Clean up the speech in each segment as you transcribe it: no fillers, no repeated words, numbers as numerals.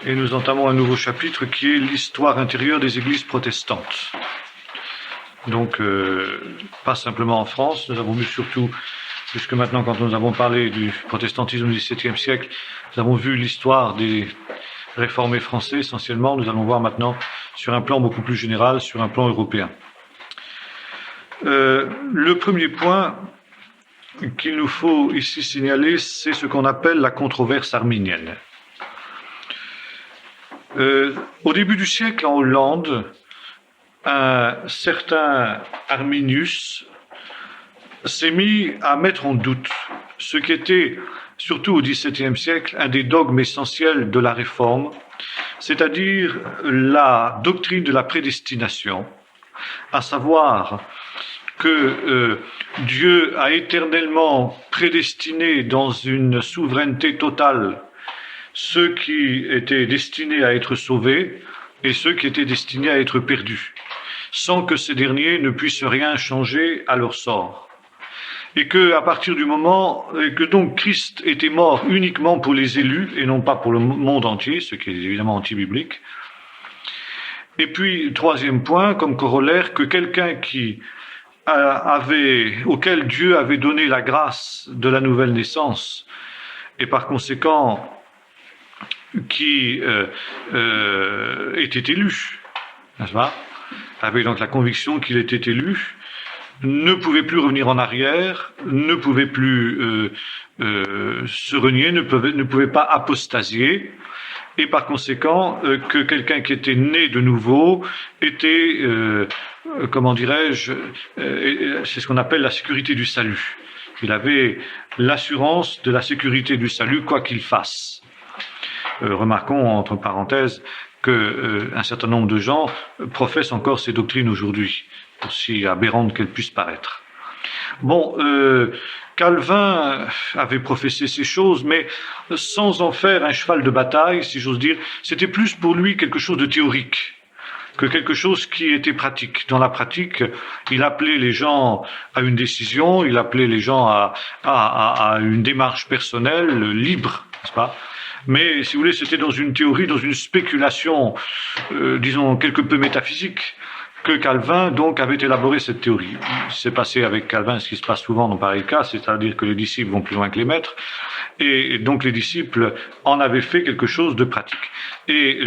et nous entamons un nouveau chapitre qui est l'histoire intérieure des églises protestantes. Donc, pas simplement en France, nous avons vu surtout, jusque maintenant quand nous avons parlé du protestantisme du XVIIe siècle, nous avons vu l'histoire des réformés français essentiellement, nous allons voir maintenant sur un plan beaucoup plus général, sur un plan européen. Le premier point qu'il nous faut ici signaler, c'est ce qu'on appelle la controverse arminienne. Au début du siècle, en Hollande, un certain Arminius s'est mis à mettre en doute ce qui était, surtout au XVIIe siècle, un des dogmes essentiels de la Réforme, c'est-à-dire la doctrine de la prédestination, à savoir que Dieu a éternellement prédestiné dans une souveraineté totale ceux qui étaient destinés à être sauvés et ceux qui étaient destinés à être perdus, sans que ces derniers ne puissent rien changer à leur sort. Et que, à partir du moment que donc Christ était mort uniquement pour les élus et non pas pour le monde entier, ce qui est évidemment anti-biblique. Et puis, troisième point, comme corollaire, que quelqu'un auquel Dieu avait donné la grâce de la nouvelle naissance, et par conséquent qui était élu, n'est-ce pas, avait donc la conviction qu'il était élu, ne pouvait plus revenir en arrière, ne pouvait plus se renier, ne pouvait pas apostasier, et par conséquent que quelqu'un qui était né de nouveau était, comment dirais-je, c'est ce qu'on appelle la sécurité du salut. Il avait l'assurance de la sécurité du salut, quoi qu'il fasse. Remarquons, entre parenthèses, qu'un certain nombre de gens professent encore ces doctrines aujourd'hui, aussi aberrantes qu'elles puissent paraître. Bon, Calvin avait professé ces choses, mais sans en faire un cheval de bataille, si j'ose dire. C'était plus pour lui quelque chose de théorique que quelque chose qui était pratique. Dans la pratique, il appelait les gens à une décision, il appelait les gens à une démarche personnelle, libre, n'est-ce pas ? Mais, si vous voulez, c'était dans une théorie, dans une spéculation, disons, quelque peu métaphysique, que Calvin, donc, avait élaboré cette théorie. Il s'est passé avec Calvin ce qui se passe souvent dans pareil cas, c'est-à-dire que les disciples vont plus loin que les maîtres, et donc les disciples en avaient fait quelque chose de pratique. Et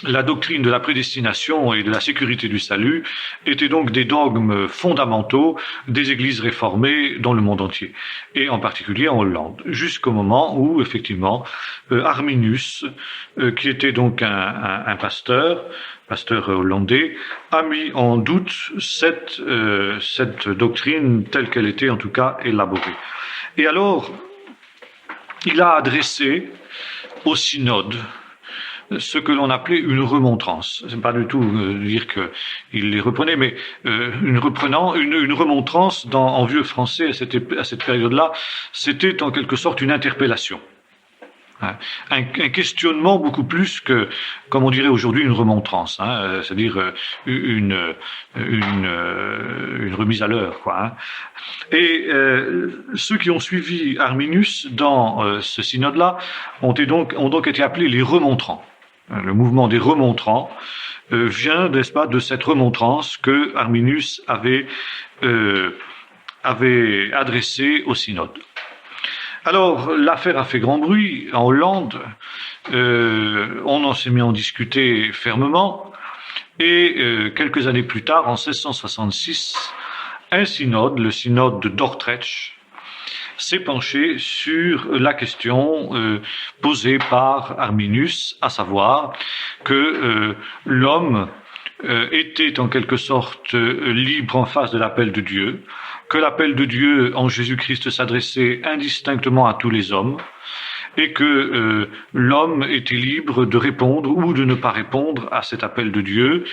la doctrine de la prédestination et de la sécurité du salut étaient donc des dogmes fondamentaux des églises réformées dans le monde entier, et en particulier en Hollande, jusqu'au moment où, effectivement, Arminius, qui était donc un pasteur hollandais, a mis en doute cette doctrine telle qu'elle était en tout cas élaborée. Et alors, il a adressé au synode ce que l'on appelait une remontrance. C'est pas du tout dire qu'il les reprenait, mais une remontrance en vieux français à cette période-là, c'était en quelque sorte une interpellation. Un questionnement beaucoup plus que, comme on dirait aujourd'hui, une remontrance, c'est-à-dire une remise à l'heure, quoi. Et ceux qui ont suivi Arminius dans ce synode-là ont donc été appelés les remontrants. Le mouvement des remontrants vient, n'est-ce pas, de cette remontrance que Arminius avait adressée au synode. Alors, l'affaire a fait grand bruit en Hollande, on en s'est mis à en discuter fermement, et quelques années plus tard, en 1666, un synode, le synode de Dordrecht, s'est penché sur la question posée par Arminius, à savoir que l'homme était en quelque sorte libre en face de l'appel de Dieu, que l'appel de Dieu en Jésus-Christ s'adressait indistinctement à tous les hommes, et que l'homme était libre de répondre ou de ne pas répondre à cet appel de Dieu,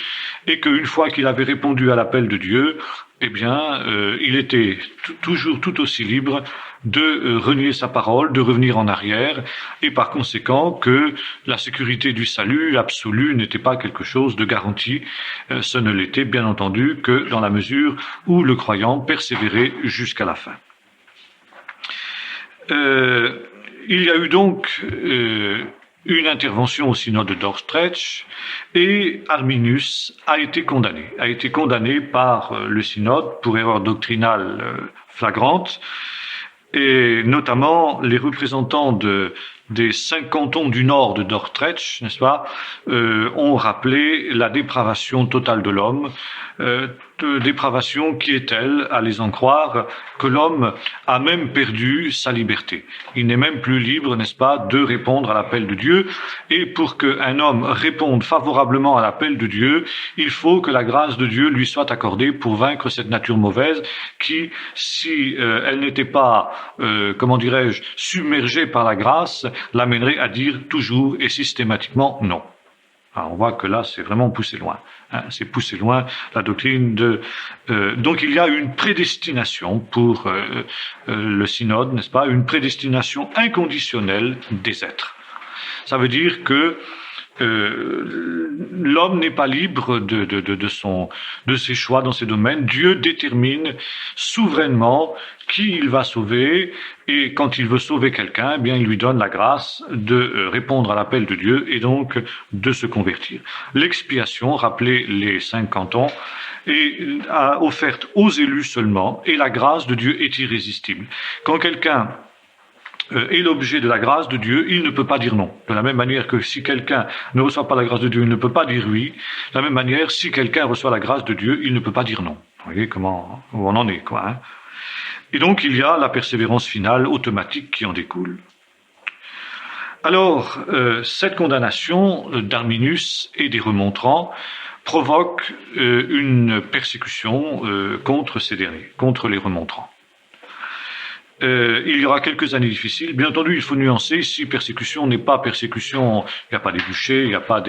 et qu'une fois qu'il avait répondu à l'appel de Dieu, eh bien, il était toujours tout aussi libre de renier sa parole, de revenir en arrière, et par conséquent que la sécurité du salut absolu n'était pas quelque chose de garanti. Ce ne l'était bien entendu que dans la mesure où le croyant persévérait jusqu'à la fin. Il y a eu donc une intervention au synode de Dordrecht et Arminius a été condamné par le synode pour erreur doctrinale flagrante, et notamment les représentants des 5 cantons du nord de Dordrecht, n'est-ce pas, ont rappelé la dépravation totale de l'homme, dépravation qui est telle, à les en croire, que l'homme a même perdu sa liberté. Il n'est même plus libre, n'est-ce pas, de répondre à l'appel de Dieu. Et pour qu'un homme réponde favorablement à l'appel de Dieu, il faut que la grâce de Dieu lui soit accordée pour vaincre cette nature mauvaise qui, si elle n'était pas, comment dirais-je, submergée par la grâce, l'amènerait à dire toujours et systématiquement non. Alors on voit que là, c'est vraiment poussé loin. C'est poussé loin la doctrine de... donc il y a une prédestination pour le synode, n'est-ce pas? Une prédestination inconditionnelle des êtres. Ça veut dire que l'homme n'est pas libre de ses choix dans ces domaines. Dieu détermine souverainement qui il va sauver, et quand il veut sauver quelqu'un, eh bien il lui donne la grâce de répondre à l'appel de Dieu et donc de se convertir. L'expiation, rappelez les 5 cantons, est offerte aux élus seulement, et la grâce de Dieu est irrésistible. Quand quelqu'un est l'objet de la grâce de Dieu, il ne peut pas dire non. De la même manière que si quelqu'un ne reçoit pas la grâce de Dieu, il ne peut pas dire oui. De la même manière, si quelqu'un reçoit la grâce de Dieu, il ne peut pas dire non. Vous voyez où on en est, quoi. Hein. Et donc, il y a la persévérance finale automatique qui en découle. Alors, cette condamnation d'Arminius et des remontrants provoque une persécution contre ces derniers, contre les remontrants. Il y aura quelques années difficiles. Bien entendu, il faut nuancer. Si persécution n'est pas persécution, il n'y a pas des bûchers, il n'y a pas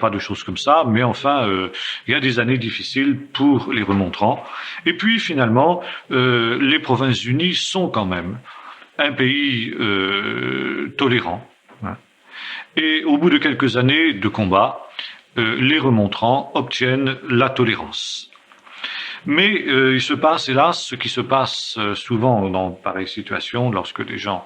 de choses comme ça. Mais enfin, il y a des années difficiles pour les remontrants. Et puis, finalement, les Provinces-Unies sont quand même un pays tolérant. Hein. Et au bout de quelques années de combat, les remontrants obtiennent la tolérance. Mais il se passe, hélas, ce qui se passe souvent dans pareilles situations, lorsque des gens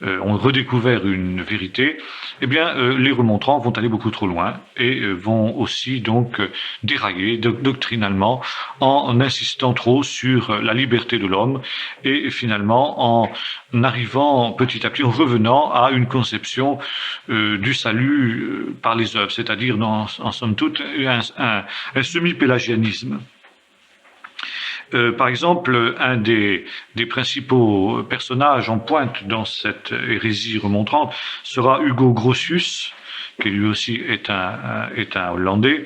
ont redécouvert une vérité, eh bien, les remontrants vont aller beaucoup trop loin et vont aussi donc dérailler doctrinalement en insistant trop sur la liberté de l'homme et finalement en arrivant petit à petit, en revenant à une conception du salut par les œuvres, c'est-à-dire en somme toute un semi-pélagianisme. Par exemple, un des principaux personnages en pointe dans cette hérésie remontrante sera Hugo Grotius, qui lui aussi est un Hollandais,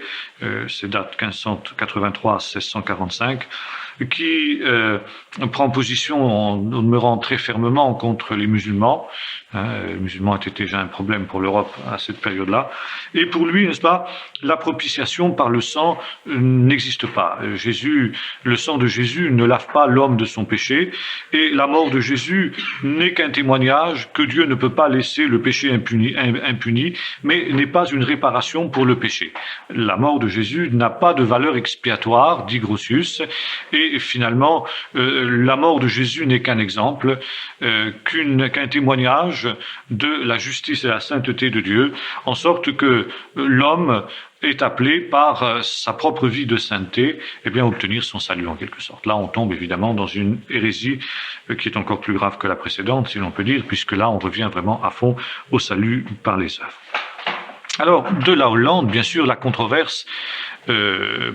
c'est date 1583-1645, qui prend position en demeurant très fermement contre les musulmans. Les musulmans étaient déjà un problème pour l'Europe à cette période-là. Et pour lui, n'est-ce pas, la propitiation par le sang n'existe pas. Le sang de Jésus ne lave pas l'homme de son péché, et la mort de Jésus n'est qu'un témoignage que Dieu ne peut pas laisser le péché impuni, mais n'est pas une réparation pour le péché. La mort de Jésus n'a pas de valeur expiatoire, dit Grotius, et finalement, la mort de Jésus n'est qu'un exemple, qu'un témoignage de la justice et la sainteté de Dieu, en sorte que l'homme est appelé par sa propre vie de sainteté, eh bien, à obtenir son salut en quelque sorte. Là, on tombe évidemment dans une hérésie qui est encore plus grave que la précédente, si l'on peut dire, puisque là, on revient vraiment à fond au salut par les œuvres. Alors, de la Hollande, bien sûr, la controverse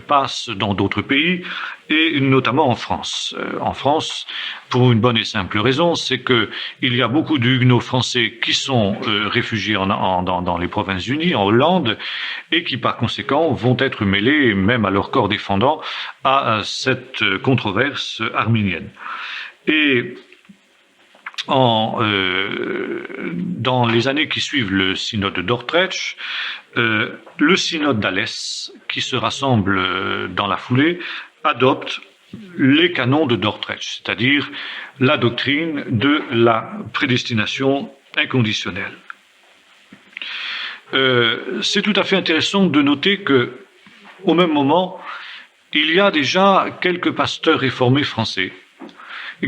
passe dans d'autres pays, et notamment en France. En France, pour une bonne et simple raison, c'est que il y a beaucoup de huguenots français qui sont réfugiés dans les Provinces-Unies, en Hollande, et qui par conséquent vont être mêlés, même à leur corps défendant, à cette controverse arminienne. Et dans les années qui suivent le synode de Dordrecht, le synode d'Alès, qui se rassemble dans la foulée, adopte les canons de Dordrecht, c'est-à-dire la doctrine de la prédestination inconditionnelle. C'est tout à fait intéressant de noter que, au même moment, il y a déjà quelques pasteurs réformés français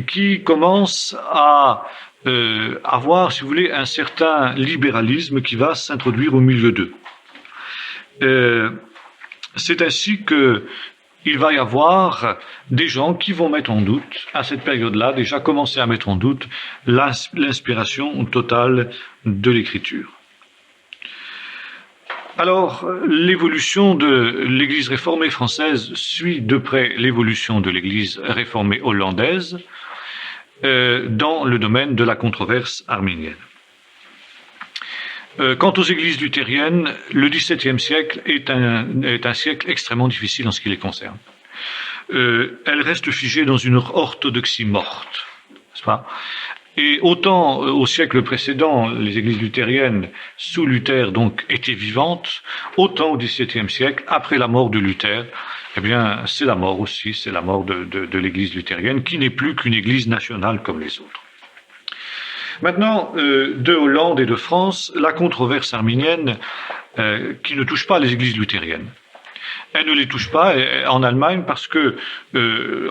qui commencent à avoir, si vous voulez, un certain libéralisme qui va s'introduire au milieu d'eux. C'est ainsi que il va y avoir des gens qui vont mettre en doute, à cette période-là, déjà commencer à mettre en doute l'inspiration totale de l'écriture. Alors, l'évolution de l'Église réformée française suit de près l'évolution de l'Église réformée hollandaise dans le domaine de la controverse arminienne. Quant aux églises luthériennes, le XVIIe siècle est un siècle extrêmement difficile en ce qui les concerne. Elles restent figées dans une orthodoxie morte, n'est-ce pas ? Et autant au siècle précédent, les églises luthériennes sous Luther donc étaient vivantes, autant au XVIIe siècle, après la mort de Luther, eh bien c'est la mort aussi, c'est la mort de l'église luthérienne, qui n'est plus qu'une église nationale comme les autres. Maintenant, de Hollande et de France, la controverse arminienne qui ne touche pas les églises luthériennes. Elle ne les touche pas en Allemagne parce que,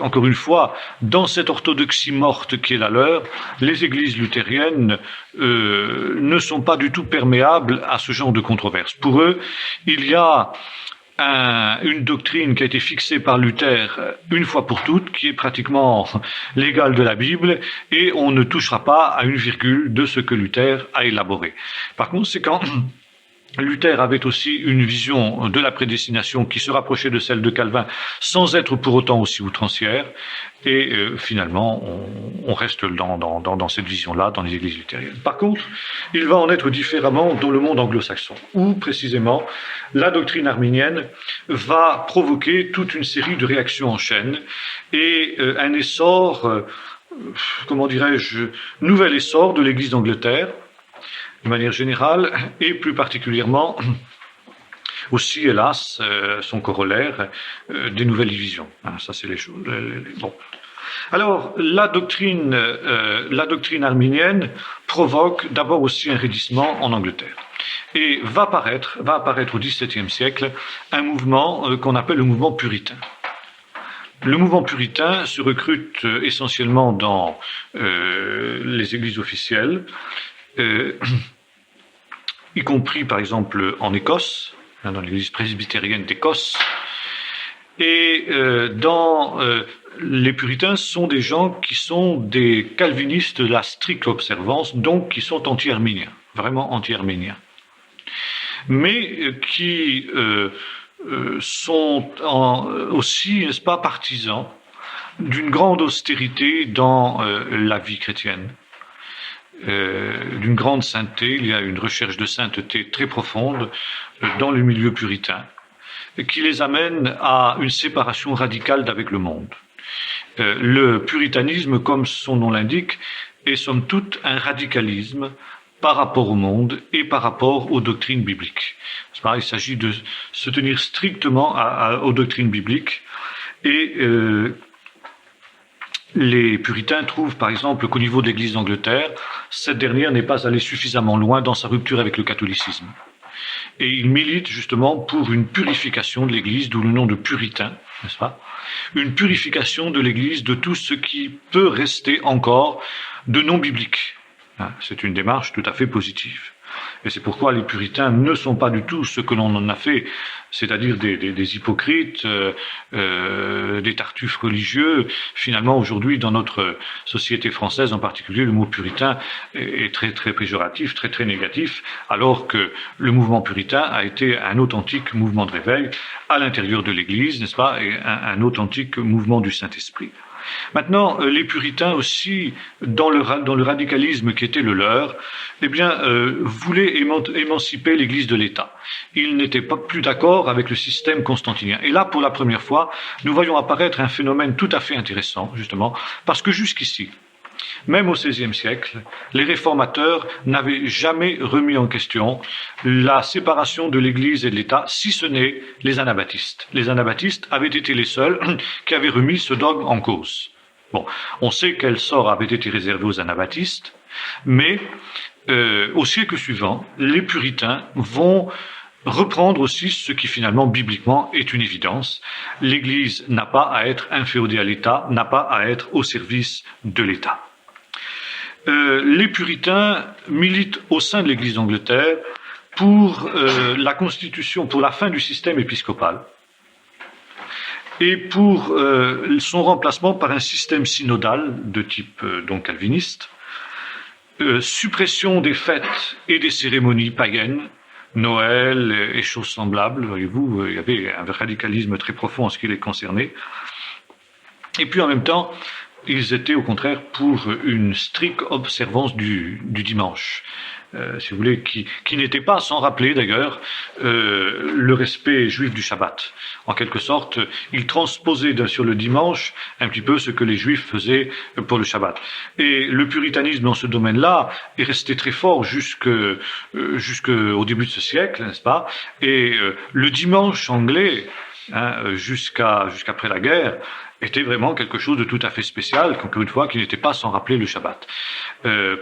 encore une fois, dans cette orthodoxie morte qui est la leur, les églises luthériennes ne sont pas du tout perméables à ce genre de controverse. Pour eux, il y a une doctrine qui a été fixée par Luther une fois pour toutes, qui est pratiquement l'égale de la Bible, et on ne touchera pas à une virgule de ce que Luther a élaboré. Par conséquent, Luther avait aussi une vision de la prédestination qui se rapprochait de celle de Calvin, sans être pour autant aussi outrancière, et finalement, on reste dans cette vision-là, dans les églises luthériennes. Par contre, il va en être différemment dans le monde anglo-saxon, où précisément la doctrine arminienne va provoquer toute une série de réactions en chaîne, et un essor, nouvel essor de l'Église d'Angleterre, de manière générale, et plus particulièrement aussi, hélas, son corollaire, des nouvelles divisions. Ça, c'est les choses. Bon. Alors, la doctrine arminienne provoque d'abord aussi un raidissement en Angleterre. Et va apparaître au XVIIe siècle un mouvement qu'on appelle le mouvement puritain. Le mouvement puritain se recrute essentiellement dans les églises officielles, y compris par exemple en Écosse, dans l'église presbytérienne d'Écosse. Et les puritains sont des gens qui sont des calvinistes de la stricte observance, donc qui sont anti-arméniens, vraiment anti-arméniens. Mais qui sont aussi, n'est-ce pas, partisans d'une grande austérité dans la vie chrétienne. D'une grande sainteté, il y a une recherche de sainteté très profonde dans le milieu puritain, qui les amène à une séparation radicale d'avec le monde. Le puritanisme, comme son nom l'indique, est somme toute un radicalisme par rapport au monde et par rapport aux doctrines bibliques. Il s'agit de se tenir strictement aux doctrines bibliques et les puritains trouvent par exemple qu'au niveau de l'Église d'Angleterre, cette dernière n'est pas allée suffisamment loin dans sa rupture avec le catholicisme. Et ils militent justement pour une purification de l'Église, d'où le nom de puritain, n'est-ce pas ? Une purification de l'Église de tout ce qui peut rester encore de non biblique. C'est une démarche tout à fait positive. Et c'est pourquoi les puritains ne sont pas du tout ce que l'on en a fait, c'est-à-dire des hypocrites, des tartuffes religieux. Finalement, aujourd'hui, dans notre société française en particulier, le mot puritain est très, très péjoratif, très, très négatif, alors que le mouvement puritain a été un authentique mouvement de réveil à l'intérieur de l'Église, n'est-ce pas, et un authentique mouvement du Saint-Esprit. Maintenant, les puritains aussi, dans le radicalisme qui était le leur, voulaient émanciper l'Église de l'État. Ils n'étaient pas plus d'accord avec le système constantinien. Et là, pour la première fois, nous voyons apparaître un phénomène tout à fait intéressant, justement, parce que jusqu'ici, même au XVIe siècle, les réformateurs n'avaient jamais remis en question la séparation de l'Église et de l'État, si ce n'est les anabaptistes. Les anabaptistes avaient été les seuls qui avaient remis ce dogme en cause. Bon, on sait quel sort avait été réservé aux anabaptistes, mais au siècle suivant, les puritains vont reprendre aussi ce qui finalement bibliquement est une évidence. L'Église n'a pas à être inféodée à l'État, n'a pas à être au service de l'État. les puritains militent au sein de l'Église d'Angleterre pour la constitution, pour la fin du système épiscopal et pour son remplacement par un système synodal de type donc calviniste, suppression des fêtes et des cérémonies païennes, Noël et choses semblables. Voyez-vous, il y avait un radicalisme très profond en ce qui les concernait. Et puis en même temps, ils étaient au contraire pour une stricte observance du dimanche. Si vous voulez, qui n'était pas, sans rappeler d'ailleurs, le respect juif du Shabbat. En quelque sorte, ils transposaient sur le dimanche un petit peu ce que les juifs faisaient pour le Shabbat. Et le puritanisme dans ce domaine-là est resté très fort jusqu'au début de ce siècle, n'est-ce pas? Et le dimanche anglais, jusqu'après la guerre, était vraiment quelque chose de tout à fait spécial, encore une fois, qui n'était pas sans rappeler le Shabbat.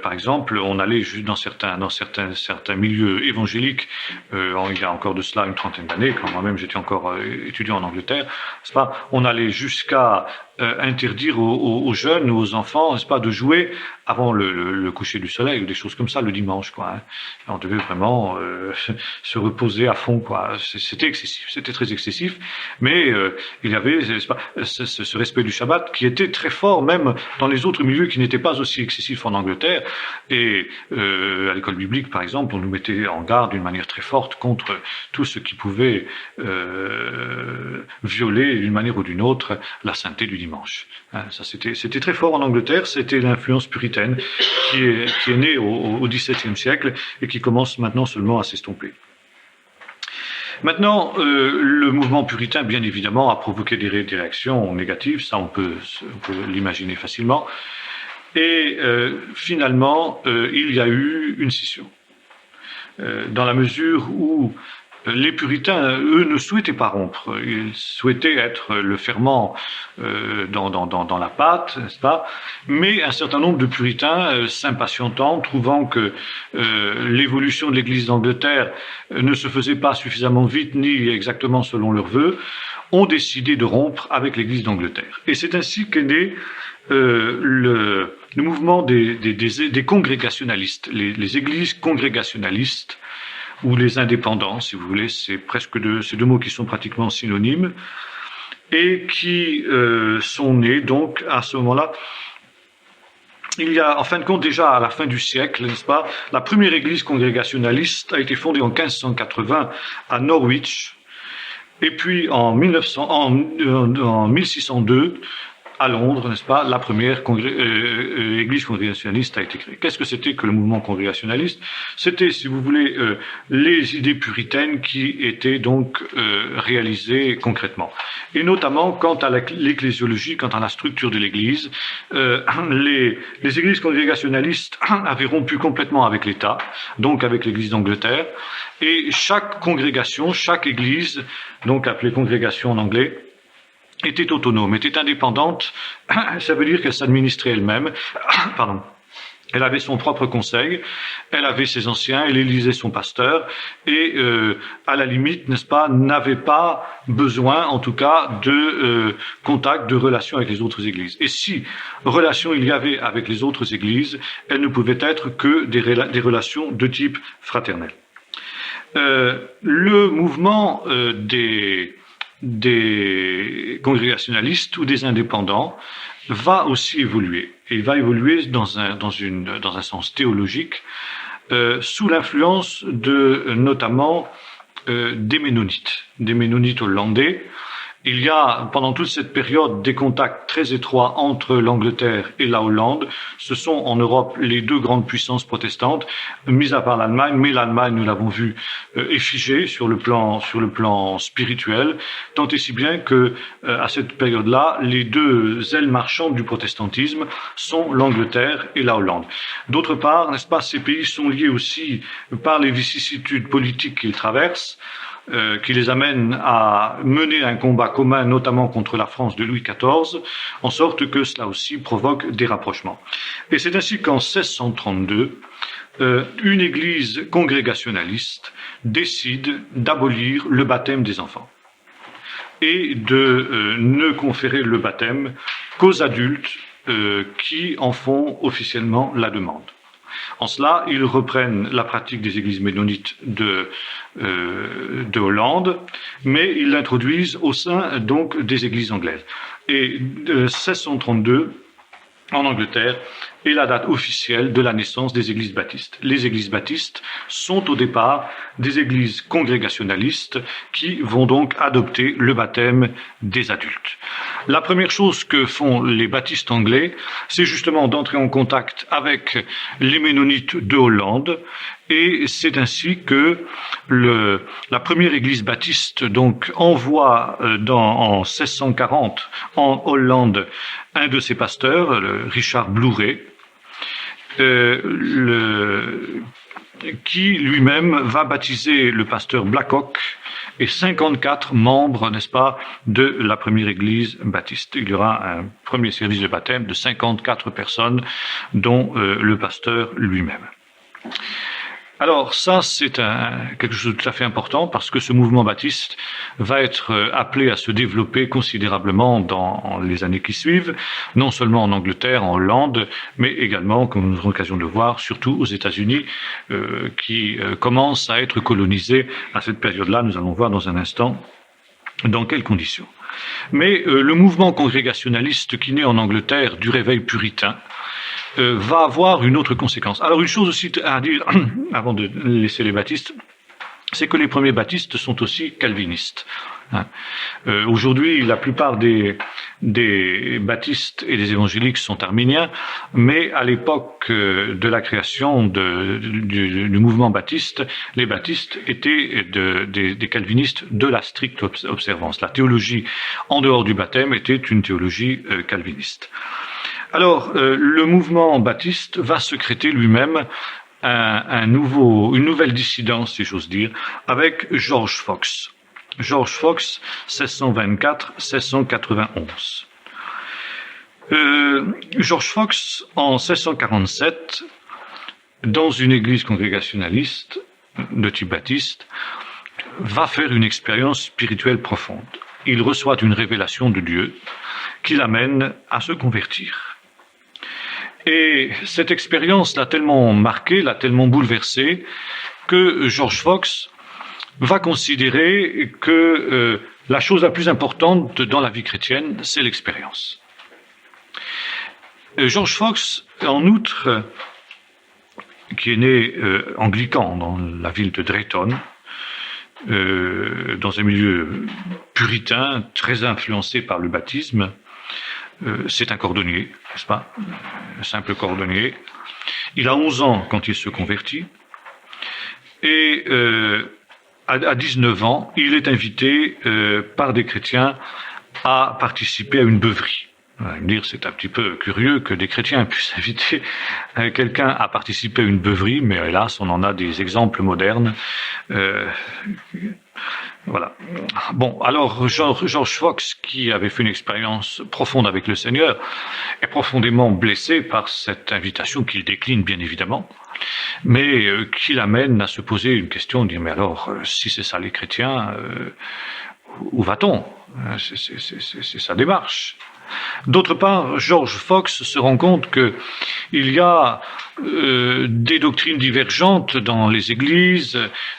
Par exemple, on allait dans certains milieux évangéliques, il y a encore de cela une trentaine d'années, quand moi-même j'étais encore étudiant en Angleterre, n'est-ce pas, on allait jusqu'à interdire aux jeunes ou aux enfants, n'est-ce pas, de jouer avant le coucher du soleil ou des choses comme ça le dimanche, quoi. Hein. On devait vraiment se reposer à fond, quoi. C'était excessif, c'était très excessif, mais il y avait ce respect du Shabbat qui était très fort, même dans les autres milieux qui n'étaient pas aussi excessifs en Angleterre. Et à l'école biblique, par exemple, on nous mettait en garde d'une manière très forte contre tout ce qui pouvait violer d'une manière ou d'une autre la sainteté du dimanche. Ça, c'était très fort en Angleterre. C'était l'influence puritaine qui est née au XVIIe siècle et qui commence maintenant seulement à s'estomper. Maintenant, le mouvement puritain, bien évidemment, a provoqué des réactions négatives, ça on peut l'imaginer facilement, et finalement, il y a eu une scission, dans la mesure où les puritains, eux, ne souhaitaient pas rompre, ils souhaitaient être le ferment dans la pâte, n'est-ce pas? Mais un certain nombre de puritains, s'impatientant, trouvant que l'évolution de l'Église d'Angleterre ne se faisait pas suffisamment vite ni exactement selon leurs vœux, ont décidé de rompre avec l'Église d'Angleterre. Et c'est ainsi qu'est né le mouvement des congrégationalistes, les églises congrégationalistes, ou les indépendants, si vous voulez, c'est presque ces deux mots qui sont pratiquement synonymes, et qui sont nés donc à ce moment-là. Il y a, en fin de compte, déjà à la fin du siècle, n'est-ce pas, la première église congrégationaliste a été fondée en 1580 à Norwich, et puis en 1602, à Londres, n'est-ce pas, la première église congrégationaliste a été créée. Qu'est-ce que c'était que le mouvement congrégationaliste? C'était, si vous voulez, les idées puritaines qui étaient donc réalisées concrètement. Et notamment quant à l'ecclésiologie, quant à la structure de l'Église, les églises congrégationalistes avaient rompu complètement avec l'État, donc avec l'Église d'Angleterre, et chaque congrégation, chaque église, donc appelée congrégation en anglais, était autonome, était indépendante, ça veut dire qu'elle s'administrait elle-même, pardon. Elle avait son propre conseil, elle avait ses anciens, elle élisait son pasteur, et à la limite, n'est-ce pas, n'avait pas besoin, en tout cas, de contact, de relation avec les autres églises. Et si relation il y avait avec les autres églises, elles ne pouvaient être que des relations de type fraternel. Le mouvement des congrégationalistes ou des indépendants va aussi évoluer. Et il va évoluer dans un sens théologique, sous l'influence notamment des Ménonites hollandais. Il y a, pendant toute cette période, des contacts très étroits entre l'Angleterre et la Hollande. Ce sont, en Europe, les deux grandes puissances protestantes, mis à part l'Allemagne, mais l'Allemagne, nous l'avons vu, est figée sur le plan spirituel, tant et si bien que, à cette période-là, les deux ailes marchandes du protestantisme sont l'Angleterre et la Hollande. D'autre part, n'est-ce pas, ces pays sont liés aussi par les vicissitudes politiques qu'ils traversent, qui les amène à mener un combat commun, notamment contre la France de Louis XIV, en sorte que cela aussi provoque des rapprochements. Et c'est ainsi qu'en 1632, une église congrégationaliste décide d'abolir le baptême des enfants et de ne conférer le baptême qu'aux adultes qui en font officiellement la demande. En cela, ils reprennent la pratique des églises ménonites de Hollande, mais ils l'introduisent au sein donc des églises anglaises. Et 1632, en Angleterre, est la date officielle de la naissance des églises baptistes. Les églises baptistes sont au départ des églises congrégationalistes qui vont donc adopter le baptême des adultes. La première chose que font les baptistes anglais, c'est justement d'entrer en contact avec les ménonites de Hollande, et c'est ainsi que la première église baptiste donc envoie en 1640 en Hollande un de ses pasteurs, Richard Blouret, qui lui-même va baptiser le pasteur Blackcock et 54 membres, n'est-ce pas, de la première église baptiste. Il y aura un premier service de baptême de 54 personnes, dont le pasteur lui-même. Alors ça, c'est quelque chose de tout à fait important parce que ce mouvement baptiste va être appelé à se développer considérablement dans les années qui suivent, non seulement en Angleterre, en Hollande, mais également, comme nous aurons l'occasion de voir, surtout aux États-Unis, qui commencent à être colonisés à cette période-là. Nous allons voir dans un instant dans quelles conditions. Mais le mouvement congrégationaliste qui naît en Angleterre du réveil puritain va avoir une autre conséquence. Alors une chose aussi à dire, avant de laisser les baptistes, c'est que les premiers baptistes sont aussi calvinistes. Aujourd'hui, la plupart des baptistes et des évangéliques sont arméniens, mais à l'époque de la création du mouvement baptiste, les baptistes étaient des calvinistes de la stricte observance. La théologie en dehors du baptême était une théologie calviniste. Alors, le mouvement baptiste va secréter lui-même une nouvelle dissidence, si j'ose dire, avec George Fox. George Fox, 1624-1691. George Fox, en 1647, dans une église congrégationaliste de type baptiste, va faire une expérience spirituelle profonde. Il reçoit une révélation de Dieu qui l'amène à se convertir. Et cette expérience l'a tellement marqué, l'a tellement bouleversé, que George Fox va considérer que la chose la plus importante dans la vie chrétienne, c'est l'expérience. George Fox, en outre, qui est né anglican dans la ville de Drayton, dans un milieu puritain, très influencé par le baptisme, c'est un cordonnier, n'est-ce pas? Un simple cordonnier. Il a 11 ans quand il se convertit. Et à 19 ans, il est invité par des chrétiens à participer à une beuverie. Vous allez me dire, c'est un petit peu curieux que des chrétiens puissent inviter quelqu'un à participer à une beuverie, mais hélas, on en a des exemples modernes. Voilà. Bon, alors George Fox, qui avait fait une expérience profonde avec le Seigneur, est profondément blessé par cette invitation qu'il décline bien évidemment, mais qui l'amène à se poser une question, dire mais alors si c'est ça les chrétiens, où va-t-on? C'est sa démarche. D'autre part, George Fox se rend compte qu'il y a des doctrines divergentes dans les églises.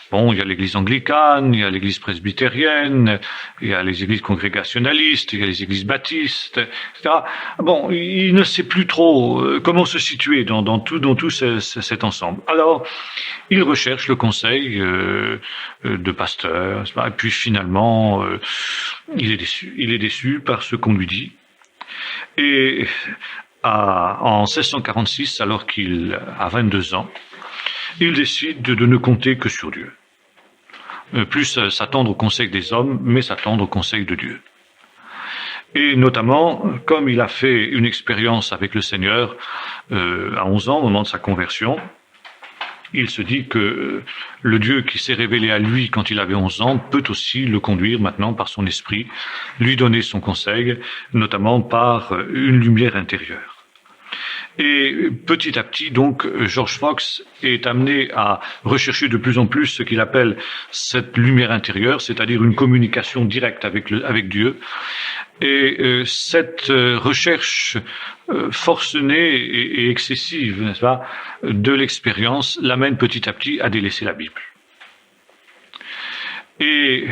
Bon, il y a l'église anglicane, il y a l'église presbytérienne, il y a les églises congrégationalistes, il y a les églises baptistes, etc. Bon, il ne sait plus trop comment se situer dans tout cet ensemble. Alors, il recherche le conseil de pasteurs, et puis finalement, il est déçu par ce qu'on lui dit. Et en 1646, alors qu'il a 22 ans, il décide de ne compter que sur Dieu. Plus s'attendre au conseil des hommes, mais s'attendre au conseil de Dieu. Et notamment, comme il a fait une expérience avec le Seigneur à 11 ans, au moment de sa conversion, il se dit que le Dieu qui s'est révélé à lui quand il avait 11 ans peut aussi le conduire maintenant par son esprit, lui donner son conseil, notamment par une lumière intérieure. Et petit à petit, donc, George Fox est amené à rechercher de plus en plus ce qu'il appelle cette lumière intérieure, c'est-à-dire une communication directe avec Dieu, Et cette recherche forcenée et excessive, n'est-ce pas, de l'expérience l'amène petit à petit à délaisser la Bible. Et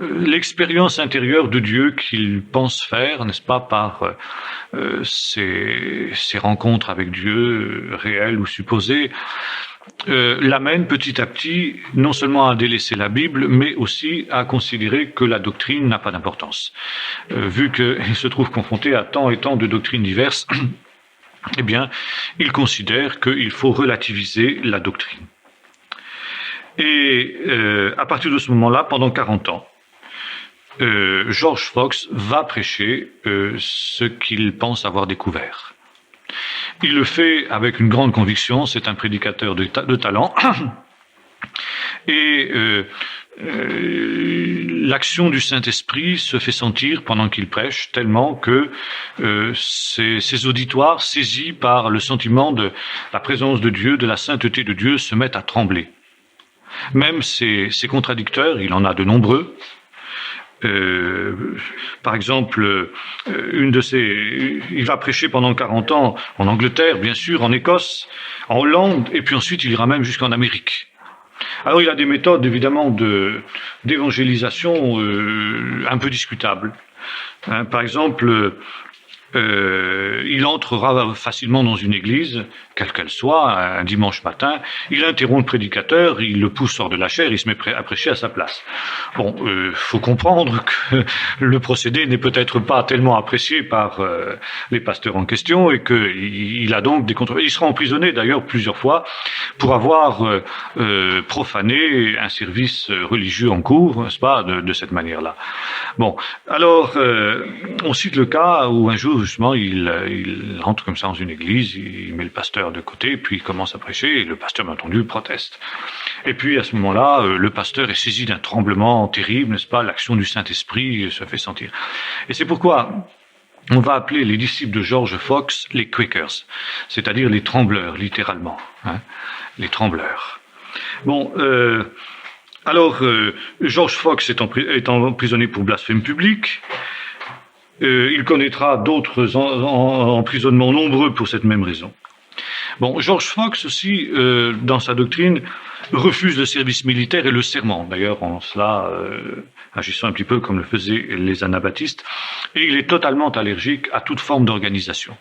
l'expérience intérieure de Dieu qu'il pense faire, n'est-ce pas, par ses rencontres avec Dieu, réelles ou supposées, l'amène petit à petit non seulement à délaisser la Bible, mais aussi à considérer que la doctrine n'a pas d'importance. Vu qu'il se trouve confronté à tant et tant de doctrines diverses, eh bien, il considère qu'il faut relativiser la doctrine. Et à partir de ce moment-là, pendant 40 ans, George Fox va prêcher ce qu'il pense avoir découvert. Il le fait avec une grande conviction, c'est un prédicateur de talent, et l'action du Saint-Esprit se fait sentir pendant qu'il prêche, tellement que ses auditoires, saisis par le sentiment de la présence de Dieu, de la sainteté de Dieu, se mettent à trembler. Même ses contradicteurs, il en a de nombreux. Par exemple, il va prêcher pendant 40 ans en Angleterre, bien sûr, en Écosse, en Hollande, et puis ensuite il ira même jusqu'en Amérique. Alors il a des méthodes évidemment d'évangélisation un peu discutables. Par exemple, il entrera facilement dans une église, quelle qu'elle soit, un dimanche matin, il interrompt le prédicateur, il le pousse hors de la chaire, il se met à prêcher à sa place. Bon, faut comprendre que le procédé n'est peut-être pas tellement apprécié par les pasteurs en question et qu'il a donc des controverses. Il sera emprisonné d'ailleurs plusieurs fois pour avoir profané un service religieux en cours, n'est-ce pas, de cette manière-là. Bon, alors on cite le cas où un jour justement il entre comme ça dans une église, il met le pasteur de côté, puis il commence à prêcher, et le pasteur, bien entendu, proteste. Et puis à ce moment-là, le pasteur est saisi d'un tremblement terrible, n'est-ce pas, l'action du Saint-Esprit se fait sentir. Et c'est pourquoi on va appeler les disciples de George Fox les Quakers, c'est-à-dire les trembleurs, littéralement, les trembleurs. Bon, alors, George Fox est emprisonné pour blasphème public. Il connaîtra d'autres emprisonnements nombreux pour cette même raison. Bon, George Fox aussi, dans sa doctrine, refuse le service militaire et le serment. D'ailleurs, en cela, agissant un petit peu comme le faisaient les anabaptistes. Et il est totalement allergique à toute forme d'organisation,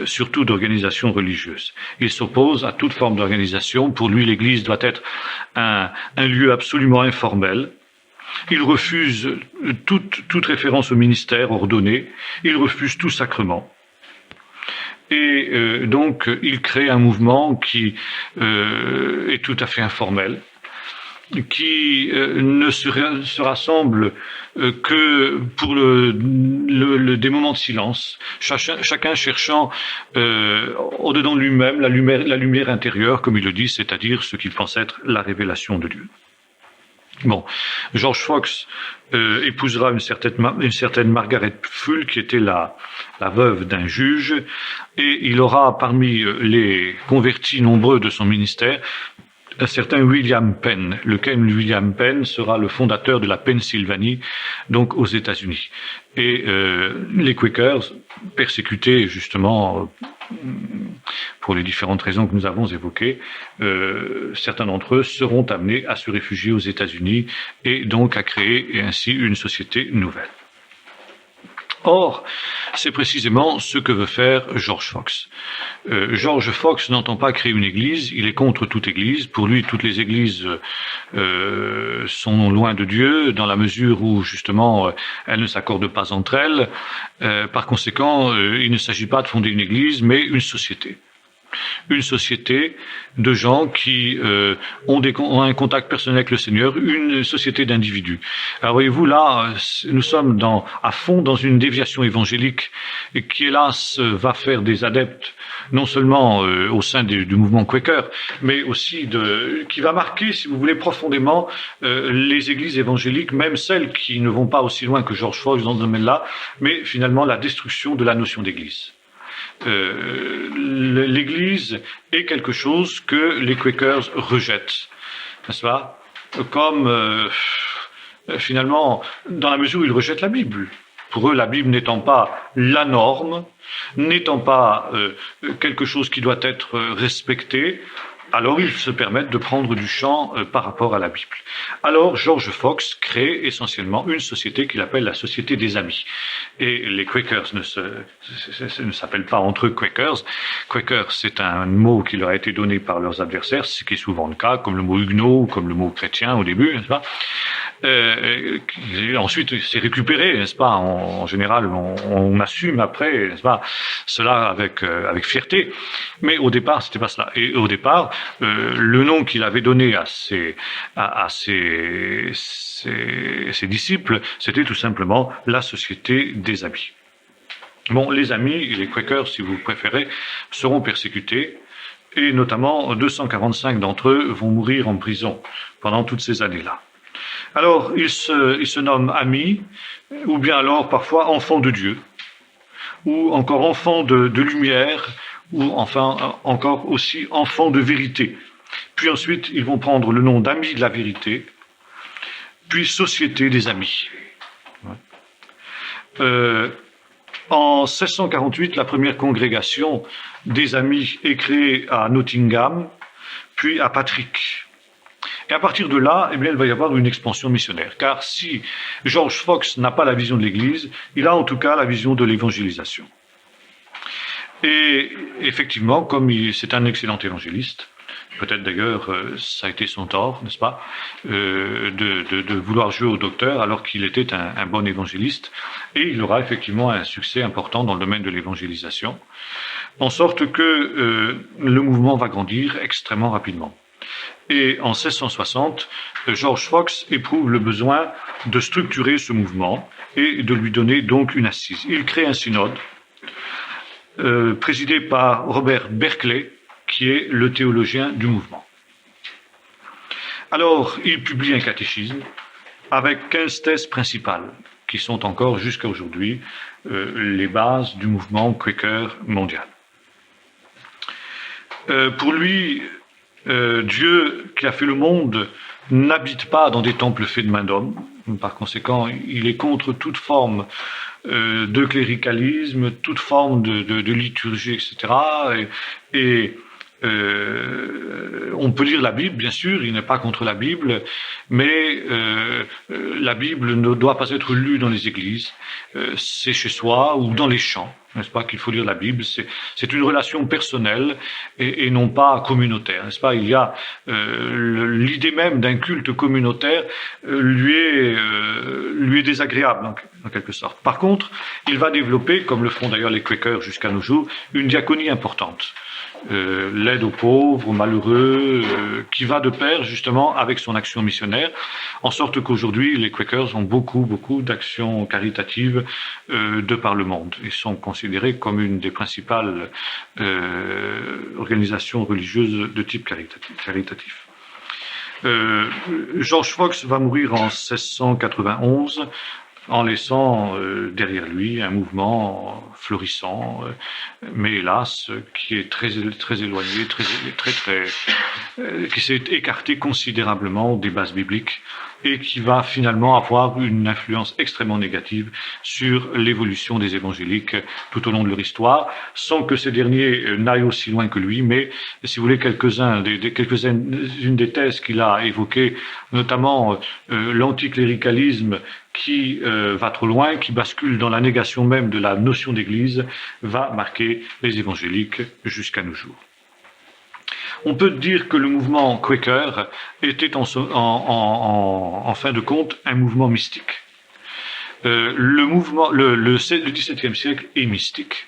surtout d'organisation religieuse. Il s'oppose à toute forme d'organisation. Pour lui, l'Église doit être un lieu absolument informel. Il refuse toute référence au ministère ordonné. Il refuse tout sacrement. Et donc, il crée un mouvement qui est tout à fait informel, qui ne se rassemble que pour des moments de silence, chacun cherchant au-dedans de lui-même la lumière intérieure, comme il le dit, c'est-à-dire ce qu'il pense être la révélation de Dieu. Bon, George Fox épousera une certaine Margaret Full, qui était la veuve d'un juge, et il aura parmi les convertis nombreux de son ministère un certain William Penn, lequel William Penn sera le fondateur de la Pennsylvanie, donc aux États-Unis. Et les Quakers, persécutés justement pour les différentes raisons que nous avons évoquées, certains d'entre eux seront amenés à se réfugier aux États-Unis et donc à créer ainsi une société nouvelle. Or, c'est précisément ce que veut faire George Fox. George Fox n'entend pas créer une église, il est contre toute église. Pour lui, toutes les églises sont loin de Dieu, dans la mesure où, justement, elles ne s'accordent pas entre elles. Par conséquent, il ne s'agit pas de fonder une église, mais une société. Une société de gens qui ont un contact personnel avec le Seigneur, une société d'individus. Alors voyez-vous, là, nous sommes à fond dans une déviation évangélique qui, hélas, va faire des adeptes, non seulement au sein du mouvement Quaker, mais aussi qui va marquer, si vous voulez, profondément les églises évangéliques, même celles qui ne vont pas aussi loin que George Fox dans ce domaine-là, mais finalement la destruction de la notion d'église. L'Église est quelque chose que les Quakers rejettent, n'est-ce pas? Comme finalement, dans la mesure où ils rejettent la Bible. Pour eux, la Bible n'étant pas la norme, n'étant pas quelque chose qui doit être respecté, alors ils se permettent de prendre du champ par rapport à la Bible. Alors George Fox crée essentiellement une société qu'il appelle la Société des Amis. Et les Quakers ne s'appellent pas entre eux Quakers. Quaker, c'est un mot qui leur a été donné par leurs adversaires, ce qui est souvent le cas, comme le mot huguenot, comme le mot chrétien au début, n'est-ce pas? Ensuite, c'est récupéré, n'est-ce pas? En général, on assume après, n'est-ce pas? Cela avec fierté. Mais au départ, c'était pas cela. Et au départ, le nom qu'il avait donné à ses disciples, c'était tout simplement la Société des Amis. Bon, les amis, les Quakers, si vous préférez, seront persécutés. Et notamment, 245 d'entre eux vont mourir en prison pendant toutes ces années-là. Alors, ils se nomment amis, ou bien alors parfois enfants de Dieu, ou encore enfants de lumière, ou enfin encore aussi enfants de vérité. Puis ensuite, ils vont prendre le nom d'amis de la vérité, puis Société des Amis. En 1648, la première congrégation des Amis est créée à Nottingham, puis à Patrick. Et à partir de là, eh bien, il va y avoir une expansion missionnaire. Car si George Fox n'a pas la vision de l'Église, il a en tout cas la vision de l'évangélisation. Et effectivement, comme c'est un excellent évangéliste, peut-être d'ailleurs ça a été son tort, n'est-ce pas, de vouloir jouer au docteur alors qu'il était un bon évangéliste, et il aura effectivement un succès important dans le domaine de l'évangélisation, en sorte que le mouvement va grandir extrêmement rapidement. Et en 1660, George Fox éprouve le besoin de structurer ce mouvement et de lui donner donc une assise. Il crée un synode présidé par Robert Berkeley, qui est le théologien du mouvement. Alors, il publie un catéchisme avec 15 thèses principales, qui sont encore jusqu'à aujourd'hui les bases du mouvement Quaker mondial. Pour lui, Dieu qui a fait le monde n'habite pas dans des temples faits de main d'homme. Par conséquent, il est contre toute forme de cléricalisme, toute forme de liturgie, etc. Et on peut lire la Bible, bien sûr, il n'est pas contre la Bible, mais la Bible ne doit pas être lue dans les églises, c'est chez soi ou dans les champs, n'est-ce pas, qu'il faut lire la Bible, c'est une relation personnelle et non pas communautaire, n'est-ce pas? Il y a l'idée même d'un culte communautaire lui est désagréable en quelque sorte. Par contre, il va développer, comme le font d'ailleurs les Quakers jusqu'à nos jours, une diaconie importante. L'aide aux pauvres, aux malheureux, qui va de pair justement avec son action missionnaire, en sorte qu'aujourd'hui les Quakers ont beaucoup d'actions caritatives de par le monde et sont considérés comme une des principales organisations religieuses de type caritatif. George Fox va mourir en 1691 en laissant derrière lui un mouvement florissant, mais hélas, qui est très éloigné, qui s'est écarté considérablement des bases bibliques et qui va finalement avoir une influence extrêmement négative sur l'évolution des évangéliques tout au long de leur histoire, sans que ces derniers n'aillent aussi loin que lui, mais si vous voulez, quelques-unes des thèses qu'il a évoquées, notamment l'anticléricalisme qui va trop loin, qui bascule dans la négation même de la notion d'Église, va marquer les évangéliques jusqu'à nos jours. On peut dire que le mouvement Quaker était en fin de compte un mouvement mystique. Le XVIIe siècle est mystique.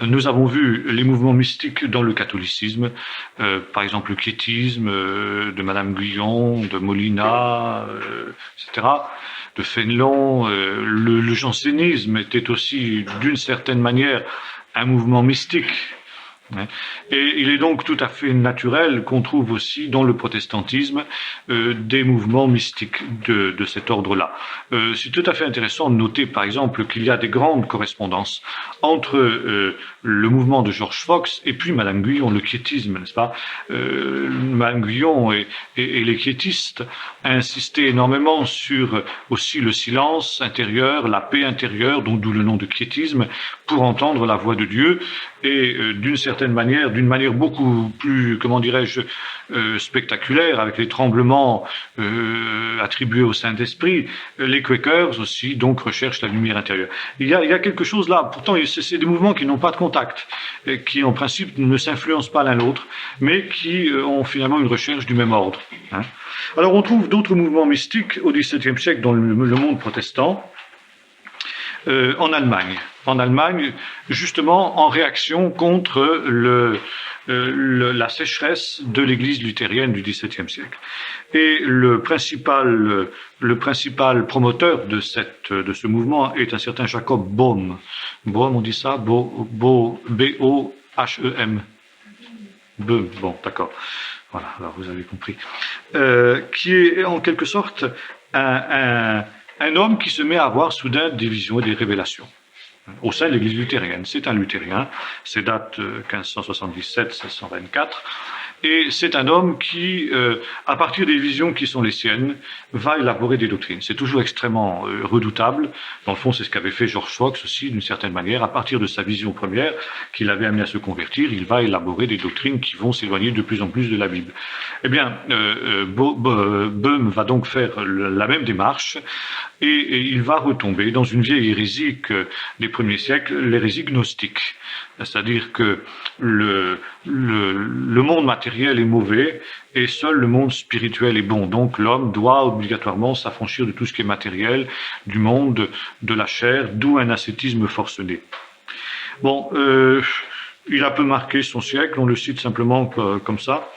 Nous avons vu les mouvements mystiques dans le catholicisme, par exemple le quiétisme de Madame Guyon, de Molina, etc., de Fénelon. Le jansénisme était aussi, d'une certaine manière, un mouvement mystique. hein. Et il est donc tout à fait naturel qu'on trouve aussi dans le protestantisme des mouvements mystiques de cet ordre-là. C'est tout à fait intéressant de noter, par exemple, qu'il y a des grandes correspondances entre le mouvement de George Fox et puis Madame Guyon, le quiétisme, n'est-ce pas? Madame Guyon et les quiétistes insistaient énormément sur aussi le silence intérieur, la paix intérieure, donc d'où le nom de quiétisme, pour entendre la voix de Dieu. Et d'une certaine manière, d'une manière beaucoup plus, comment dirais-je, spectaculaire, avec les tremblements attribués au Saint-Esprit, les Quakers aussi, donc, recherchent la lumière intérieure. Il y a quelque chose là, pourtant, c'est des mouvements qui n'ont pas de contact, et qui, en principe, ne s'influencent pas l'un l'autre, mais qui ont finalement une recherche du même ordre, hein. Alors, on trouve d'autres mouvements mystiques au XVIIe siècle dans le monde protestant, en Allemagne. En Allemagne, justement, en réaction contre la sécheresse de l'Église luthérienne du XVIIe siècle. Et le principal promoteur de ce mouvement est un certain Jacob Bohm. Bohm, on dit ça, B-O-H-E-M. Bohm, bon, d'accord. Voilà, alors vous avez compris. Qui est en quelque sorte un homme qui se met à avoir soudain des visions et des révélations au sein de l'Église luthérienne. C'est un luthérien, c'est date 1577-1624, et c'est un homme qui, à partir des visions qui sont les siennes, va élaborer des doctrines. C'est toujours extrêmement redoutable. Dans le fond, c'est ce qu'avait fait George Fox aussi, d'une certaine manière. À partir de sa vision première, qu'il avait amené à se convertir, il va élaborer des doctrines qui vont s'éloigner de plus en plus de la Bible. Eh bien, Bohm va donc faire la même démarche, et il va retomber dans une vieille hérésie des premiers siècles, l'hérésie gnostique. C'est-à-dire que le monde matériel est mauvais et seul le monde spirituel est bon. Donc l'homme doit obligatoirement s'affranchir de tout ce qui est matériel, du monde, de la chair, d'où un ascétisme forcené. Bon, il a peu marqué son siècle, on le cite simplement comme ça.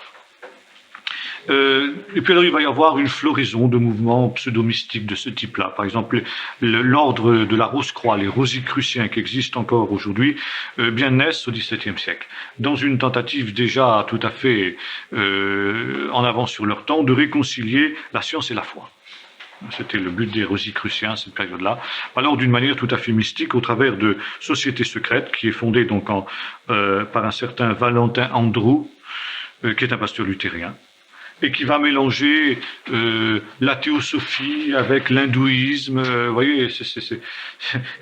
Et puis alors il va y avoir une floraison de mouvements pseudo-mystiques de ce type-là. Par exemple, l'ordre de la Rose-Croix, les Rosicruciens qui existent encore aujourd'hui, bien naissent au XVIIe siècle, dans une tentative déjà tout à fait en avance sur leur temps de réconcilier la science et la foi. C'était le but des Rosicruciens, cette période-là. Alors, d'une manière tout à fait mystique, au travers de sociétés secrètes, qui est fondée donc par un certain Valentin Andrew, qui est un pasteur luthérien, et qui va mélanger la théosophie avec l'hindouisme. Vous voyez, il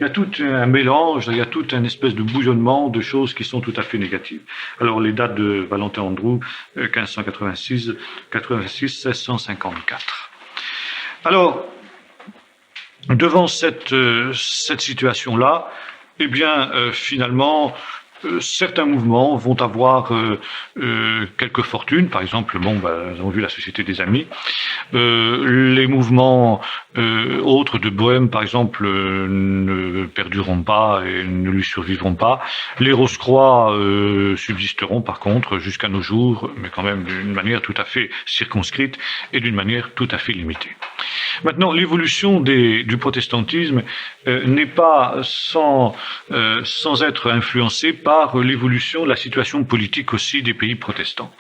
y a tout un mélange, il y a tout un espèce de bouillonnement de choses qui sont tout à fait négatives. Alors, les dates de Valentin Andrew, 1586, 1654. Alors, devant cette situation-là, eh bien, finalement, certains mouvements vont avoir quelques fortunes. Par exemple, nous avons vu la Société des Amis. Les mouvements autres de Bohème, par exemple, ne perdureront pas et ne lui survivront pas. Les Rose-Croix subsisteront, par contre, jusqu'à nos jours, mais quand même d'une manière tout à fait circonscrite et d'une manière tout à fait limitée. Maintenant, l'évolution du protestantisme n'est pas sans être influencée par l'évolution de la situation politique aussi des pays protestants.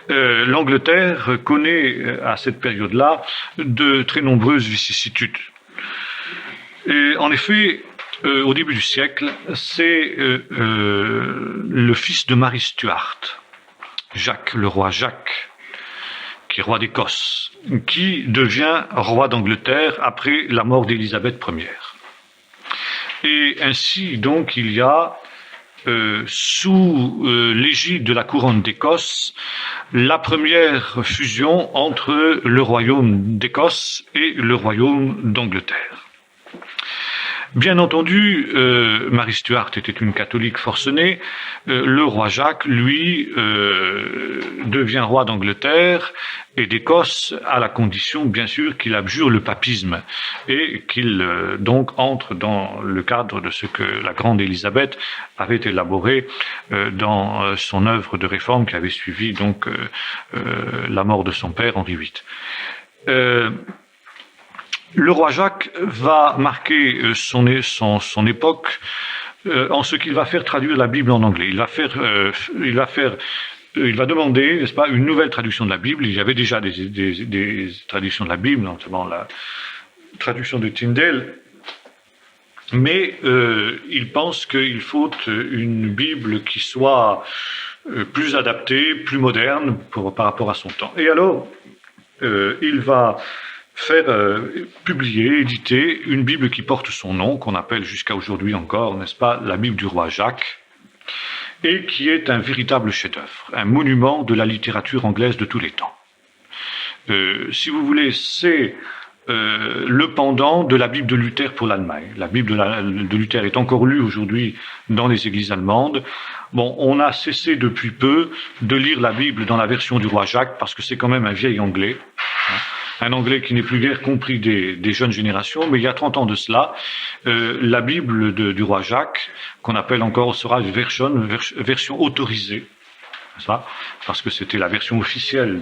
L'Angleterre connaît à cette période-là de très nombreuses vicissitudes. Et en effet, au début du siècle, c'est le fils de Marie Stuart, Jacques, le roi Jacques, qui est roi d'Écosse, qui devient roi d'Angleterre après la mort d'Élisabeth Ière. Et ainsi, donc, il y a sous l'égide de la couronne d'Écosse, la première fusion entre le royaume d'Écosse et le royaume d'Angleterre. Bien entendu, Marie Stuart était une catholique forcenée. Le roi Jacques, lui, devient roi d'Angleterre et d'Écosse à la condition, bien sûr, qu'il abjure le papisme et qu'il donc entre dans le cadre de ce que la grande Élisabeth avait élaboré dans son œuvre de réforme qui avait suivi donc la mort de son père Henri VIII. Le roi Jacques va marquer son époque en ce qu'il va faire traduire la Bible en anglais. Il va demander, n'est-ce pas, une nouvelle traduction de la Bible. Il y avait déjà des traductions de la Bible, notamment la traduction de Tyndale, mais il pense qu'il faut une Bible qui soit plus adaptée, plus moderne par rapport à son temps. Et alors, il va faire publier, éditer une Bible qui porte son nom, qu'on appelle jusqu'à aujourd'hui encore, n'est-ce pas, la Bible du roi Jacques, et qui est un véritable chef-d'œuvre, un monument de la littérature anglaise de tous les temps. Si vous voulez, c'est le pendant de la Bible de Luther pour l'Allemagne. La Bible de Luther est encore lue aujourd'hui dans les églises allemandes. Bon, on a cessé depuis peu de lire la Bible dans la version du roi Jacques parce que c'est quand même un vieil anglais. Un anglais qui n'est plus guère compris des jeunes générations, mais il y a 30 ans de cela, la Bible du roi Jacques, qu'on appelle encore sera une version autorisée, ça, parce que c'était la version officielle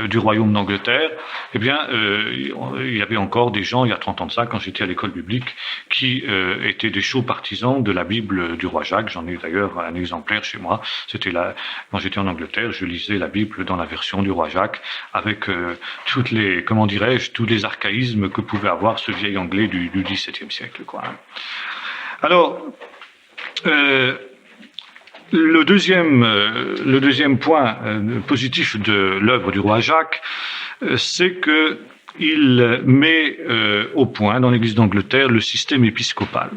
du royaume d'Angleterre, eh bien, il y avait encore des gens, il y a 30 ans de ça, quand j'étais à l'école biblique, qui étaient des chauds partisans de la Bible du roi Jacques. J'en ai d'ailleurs un exemplaire chez moi. C'était là, quand j'étais en Angleterre, je lisais la Bible dans la version du roi Jacques, avec toutes les, comment dirais-je, tous les archaïsmes que pouvait avoir ce vieil anglais du XVIIe siècle, quoi. Alors, le deuxième point positif de l'œuvre du roi Jacques, c'est qu'il met au point dans l'Église d'Angleterre le système épiscopal.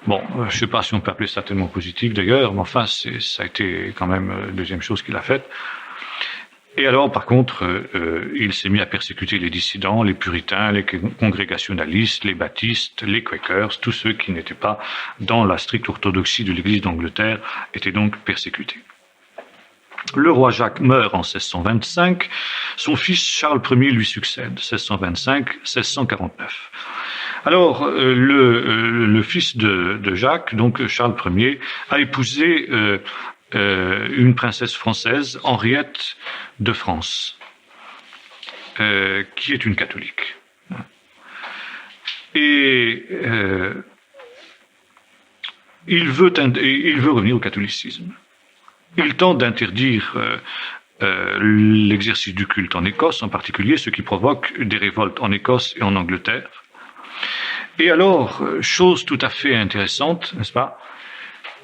Bon, je ne sais pas si on peut appeler ça tellement positif d'ailleurs, mais enfin, ça a été quand même la deuxième chose qu'il a faite. Et alors, par contre, il s'est mis à persécuter les dissidents, les puritains, les congrégationalistes, les baptistes, les quakers, tous ceux qui n'étaient pas dans la stricte orthodoxie de l'Église d'Angleterre étaient donc persécutés. Le roi Jacques meurt en 1625, son fils Charles Ier lui succède, 1625-1649. Alors, le fils de Jacques, donc Charles Ier, a épousé une princesse française, Henriette de France, qui est une catholique. Et il veut revenir au catholicisme. Il tente d'interdire l'exercice du culte en Écosse, en particulier, ce qui provoque des révoltes en Écosse et en Angleterre. Et alors, chose tout à fait intéressante, n'est-ce pas,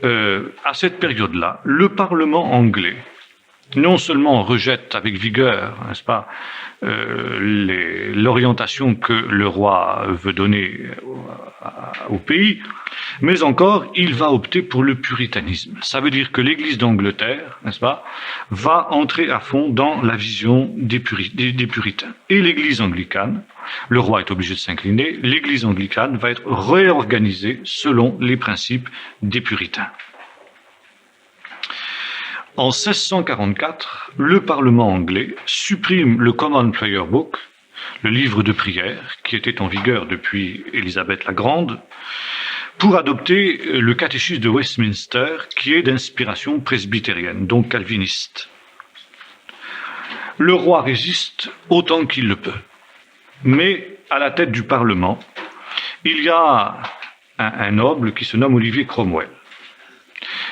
à cette période-là, le Parlement anglais non seulement rejette avec vigueur, n'est-ce pas, l'orientation que le roi veut donner au pays, mais encore, il va opter pour le puritanisme. Ça veut dire que l'Église d'Angleterre, n'est-ce pas, va entrer à fond dans la vision des puritains. Et l'Église anglicane, le roi est obligé de s'incliner, l'Église anglicane va être réorganisée selon les principes des puritains. En 1644, le Parlement anglais supprime le Common Prayer Book, le livre de prière qui était en vigueur depuis Élisabeth la Grande, pour adopter le catéchisme de Westminster qui est d'inspiration presbytérienne, donc calviniste. Le roi résiste autant qu'il le peut, mais à la tête du Parlement, il y a un noble qui se nomme Olivier Cromwell.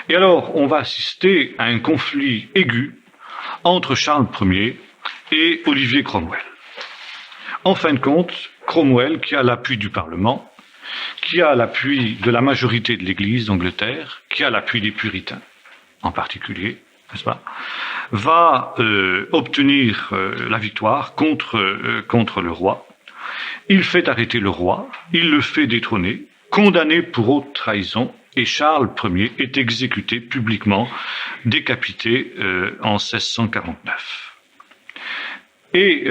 Et alors, on va assister à un conflit aigu entre Charles Ier et Olivier Cromwell. En fin de compte, Cromwell, qui a l'appui du Parlement, qui a l'appui de la majorité de l'Église d'Angleterre, qui a l'appui des puritains en particulier, n'est-ce pas, va obtenir la victoire contre le roi. Il fait arrêter le roi, il le fait détrôner, condamné pour haute trahison, et Charles Ier est exécuté publiquement, décapité en 1649. Et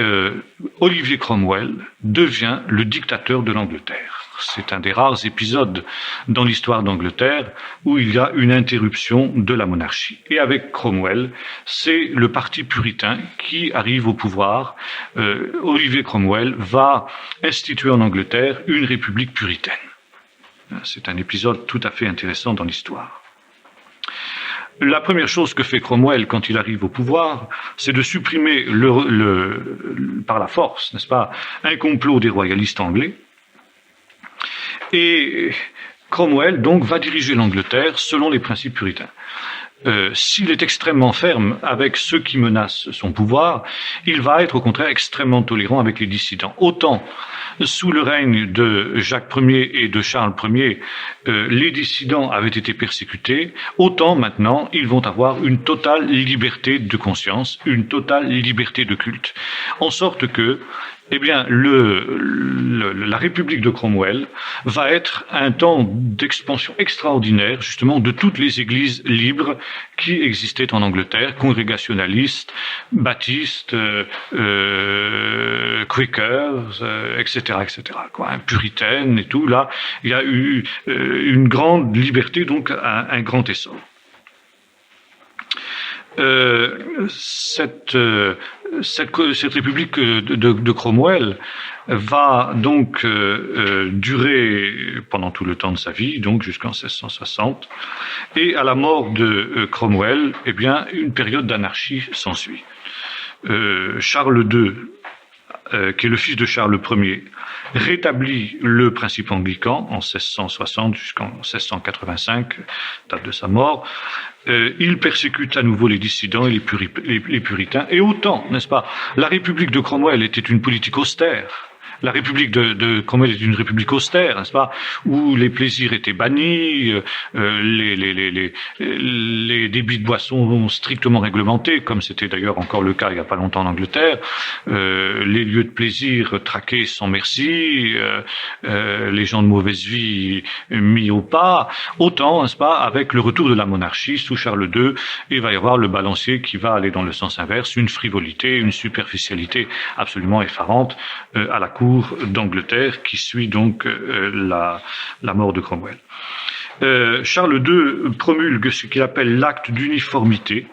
Olivier Cromwell devient le dictateur de l'Angleterre. C'est un des rares épisodes dans l'histoire d'Angleterre où il y a une interruption de la monarchie. Et avec Cromwell, c'est le parti puritain qui arrive au pouvoir. Olivier Cromwell va instituer en Angleterre une république puritaine. C'est un épisode tout à fait intéressant dans l'histoire. La première chose que fait Cromwell quand il arrive au pouvoir, c'est de supprimer par la force, n'est-ce pas, un complot des royalistes anglais. Et Cromwell, donc, va diriger l'Angleterre selon les principes puritains. S'il est extrêmement ferme avec ceux qui menacent son pouvoir, il va être au contraire extrêmement tolérant avec les dissidents. Autant sous le règne de Jacques Ier et de Charles Ier, les dissidents avaient été persécutés, autant maintenant ils vont avoir une totale liberté de conscience, une totale liberté de culte. En sorte que eh bien, la République de Cromwell va être un temps d'expansion extraordinaire, justement, de toutes les églises libres qui existaient en Angleterre, congrégationalistes, baptistes, Quakers, etc., puritaines et tout. Là, il y a eu une grande liberté, donc un grand essor. Cette république de Cromwell va donc durer pendant tout le temps de sa vie, donc jusqu'en 1660, et à la mort de Cromwell, eh bien, une période d'anarchie s'ensuit. Charles II, qui est le fils de Charles Ier, rétablit le principe anglican en 1660 jusqu'en 1685, date de sa mort. Il persécute à nouveau les dissidents et les puritains. Et autant, n'est-ce pas, la République de Cromwell était une politique austère. La République de Cromwell est une république austère, n'est-ce pas, où les plaisirs étaient bannis, les débits de boissons strictement réglementés, comme c'était d'ailleurs encore le cas il n'y a pas longtemps en Angleterre, les lieux de plaisir traqués sans merci, les gens de mauvaise vie mis au pas. Autant, n'est-ce pas, avec le retour de la monarchie sous Charles II, il va y avoir le balancier qui va aller dans le sens inverse, une frivolité, une superficialité absolument effarante à la cour d'Angleterre qui suit donc la mort de Cromwell. Charles II promulgue ce qu'il appelle l'acte d'uniformité,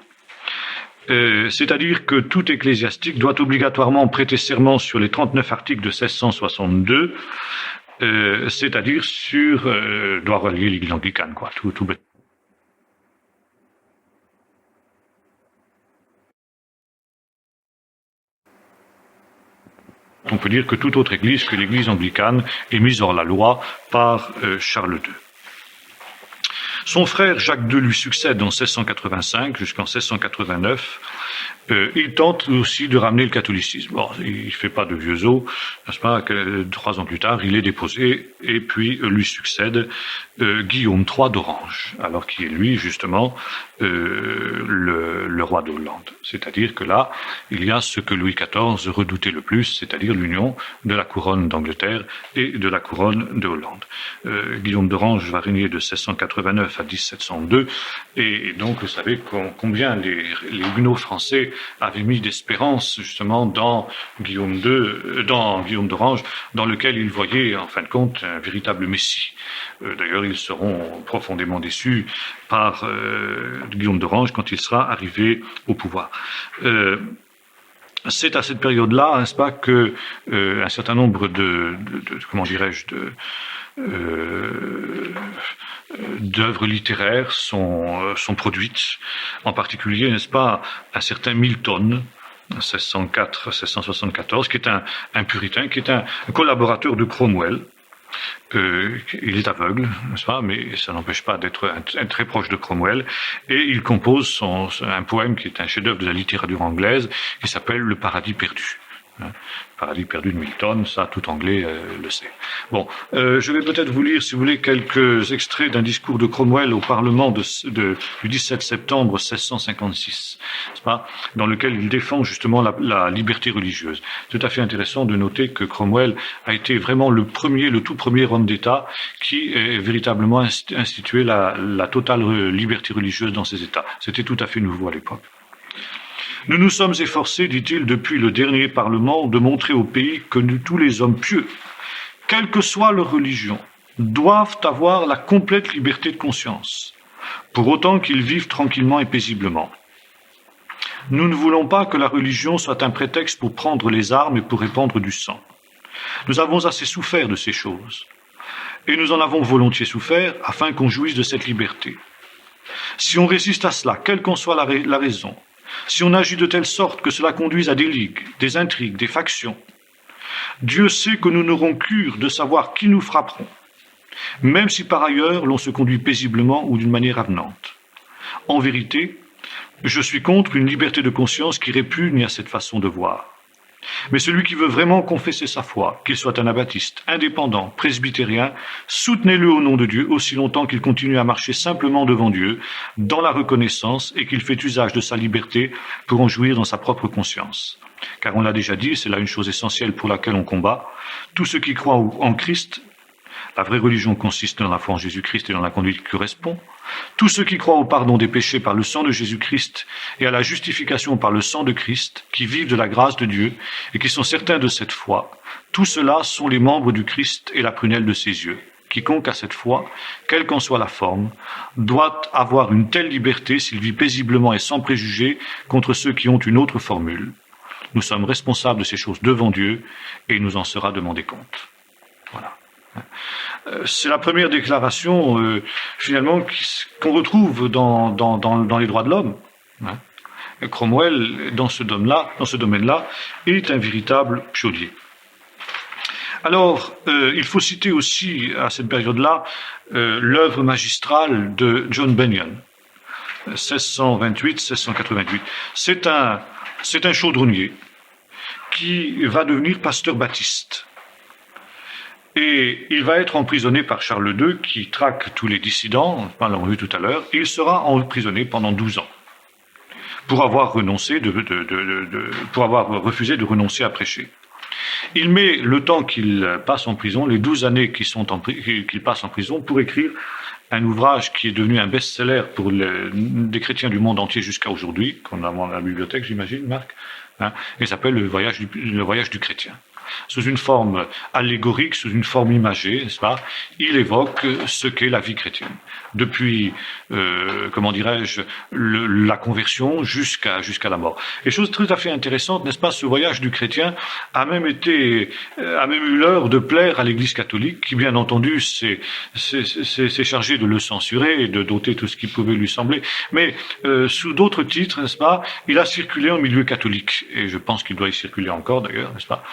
c'est-à-dire que tout ecclésiastique doit obligatoirement prêter serment sur les 39 articles de 1662, c'est-à-dire doit relier l'Église anglicane, quoi, tout bête. On peut dire que toute autre église que l'église anglicane est mise hors la loi par Charles II. Son frère Jacques II lui succède en 1685 jusqu'en 1689. Il tente aussi de ramener le catholicisme. Bon, il ne fait pas de vieux os, n'est-ce pas, que 3 ans plus tard, il est déposé, et puis lui succède Guillaume III d'Orange, alors qui est lui, justement, le roi de Hollande. C'est-à-dire que là, il y a ce que Louis XIV redoutait le plus, c'est-à-dire l'union de la couronne d'Angleterre et de la couronne de Hollande. Guillaume d'Orange va régner de 1689 à 1702, et donc vous savez combien les huguenots français avaient mis d'espérance justement dans Guillaume d'Orange, dans lequel ils voyaient en fin de compte un véritable messie. D'ailleurs, ils seront profondément déçus par Guillaume d'Orange quand il sera arrivé au pouvoir. C'est à cette période-là, n'est-ce pas, que un certain nombre d'œuvres littéraires sont produites, en particulier, n'est-ce pas, un certain Milton, 1604-1674, qui est un puritain, qui est un collaborateur de Cromwell. Il est aveugle, n'est-ce pas, mais ça n'empêche pas d'être très proche de Cromwell, et il compose un poème qui est un chef-d'œuvre de la littérature anglaise, qui s'appelle Le Paradis perdu. Paradis perdu de Milton, ça tout Anglais le sait. Bon, je vais peut-être vous lire, si vous voulez, quelques extraits d'un discours de Cromwell au Parlement du 17 septembre 1656, n'est-ce pas, dans lequel il défend justement la liberté religieuse. C'est tout à fait intéressant de noter que Cromwell a été vraiment le tout premier homme d'État qui a véritablement institué la totale liberté religieuse dans ses États. C'était tout à fait nouveau à l'époque. Nous nous sommes efforcés, dit-il, depuis le dernier Parlement, de montrer au pays que tous les hommes pieux, quelle que soit leur religion, doivent avoir la complète liberté de conscience, pour autant qu'ils vivent tranquillement et paisiblement. Nous ne voulons pas que la religion soit un prétexte pour prendre les armes et pour répandre du sang. Nous avons assez souffert de ces choses, et nous en avons volontiers souffert afin qu'on jouisse de cette liberté. Si on résiste à cela, quelle qu'en soit la raison, si on agit de telle sorte que cela conduise à des ligues, des intrigues, des factions, Dieu sait que nous n'aurons cure de savoir qui nous frapperont. même si par ailleurs l'on se conduit paisiblement ou d'une manière avenante. En vérité, je suis contre une liberté de conscience qui répugne à cette façon de voir. Mais celui qui veut vraiment confesser sa foi, qu'il soit anabaptiste, indépendant, presbytérien, soutenez-le au nom de Dieu aussi longtemps qu'il continue à marcher simplement devant Dieu, dans la reconnaissance et qu'il fait usage de sa liberté pour en jouir dans sa propre conscience. Car on l'a déjà dit, c'est là une chose essentielle pour laquelle on combat, tous ceux qui croient en Christ. La vraie religion consiste dans la foi en Jésus-Christ et dans la conduite qui correspond. Tous ceux qui croient au pardon des péchés par le sang de Jésus-Christ et à la justification par le sang de Christ, qui vivent de la grâce de Dieu et qui sont certains de cette foi, tous ceux-là sont les membres du Christ et la prunelle de ses yeux. Quiconque a cette foi, quelle qu'en soit la forme, doit avoir une telle liberté s'il vit paisiblement et sans préjugés contre ceux qui ont une autre formule. Nous sommes responsables de ces choses devant Dieu et il nous en sera demandé compte. Voilà. C'est la première déclaration, finalement, qu'on retrouve dans les droits de l'homme. Cromwell, dans ce domaine-là, est un véritable pionnier. Alors, il faut citer aussi, à cette période-là, l'œuvre magistrale de John Bunyan, 1628-1688. C'est un chaudronnier qui va devenir pasteur baptiste. Et il va être emprisonné par Charles II, qui traque tous les dissidents, on l'a vu tout à l'heure, et il sera emprisonné pendant 12 ans, pour avoir refusé de renoncer à prêcher. Il met le temps qu'il passe en prison, les 12 années qu'il passe en prison, pour écrire un ouvrage qui est devenu un best-seller pour des chrétiens du monde entier jusqu'à aujourd'hui, qu'on a dans la bibliothèque, j'imagine, Marc, et s'appelle le voyage du chrétien. Sous une forme allégorique, sous une forme imagée, n'est-ce pas, il évoque ce qu'est la vie chrétienne. Depuis, la conversion jusqu'à la mort. Et chose tout à fait intéressante, n'est-ce pas, ce voyage du chrétien a même eu l'heure de plaire à l'Église catholique, qui bien entendu s'est chargée de le censurer et de doter tout ce qui pouvait lui sembler. Mais sous d'autres titres, n'est-ce pas, il a circulé en milieu catholique, et je pense qu'il doit y circuler encore d'ailleurs, n'est-ce pas,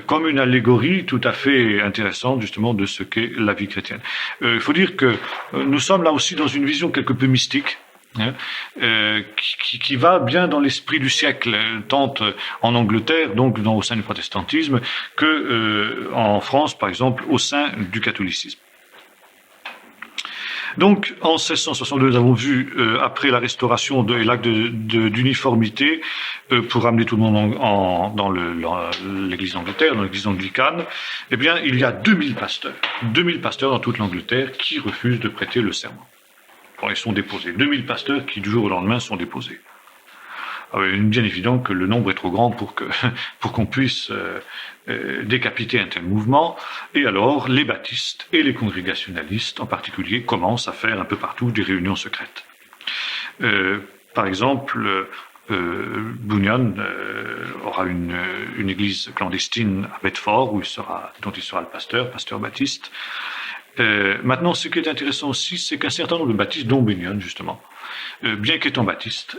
comme une allégorie tout à fait intéressante justement de ce qu'est la vie chrétienne. Il faut dire que nous sommes là aussi dans une vision quelque peu mystique, qui va bien dans l'esprit du siècle, tant en Angleterre, donc au sein du protestantisme, que en France, par exemple, au sein du catholicisme. Donc, en 1662, nous avons vu, après la restauration et l'acte d'uniformité, pour ramener tout le monde dans l'église d'Angleterre, dans l'église anglicane, eh bien, il y a 2000 pasteurs dans toute l'Angleterre qui refusent de prêter le serment. Bon, ils sont déposés. 2000 pasteurs qui, du jour au lendemain, sont déposés. Bien évident que le nombre est trop grand pour qu'on puisse décapiter un tel mouvement. Et alors, les baptistes et les congrégationalistes, en particulier, commencent à faire un peu partout des réunions secrètes. Par exemple, Bunyan aura une église clandestine à Bedford, dont il sera le pasteur baptiste. Maintenant, ce qui est intéressant aussi, c'est qu'un certain nombre de baptistes, dont Bunyan justement, bien qu'étant baptiste,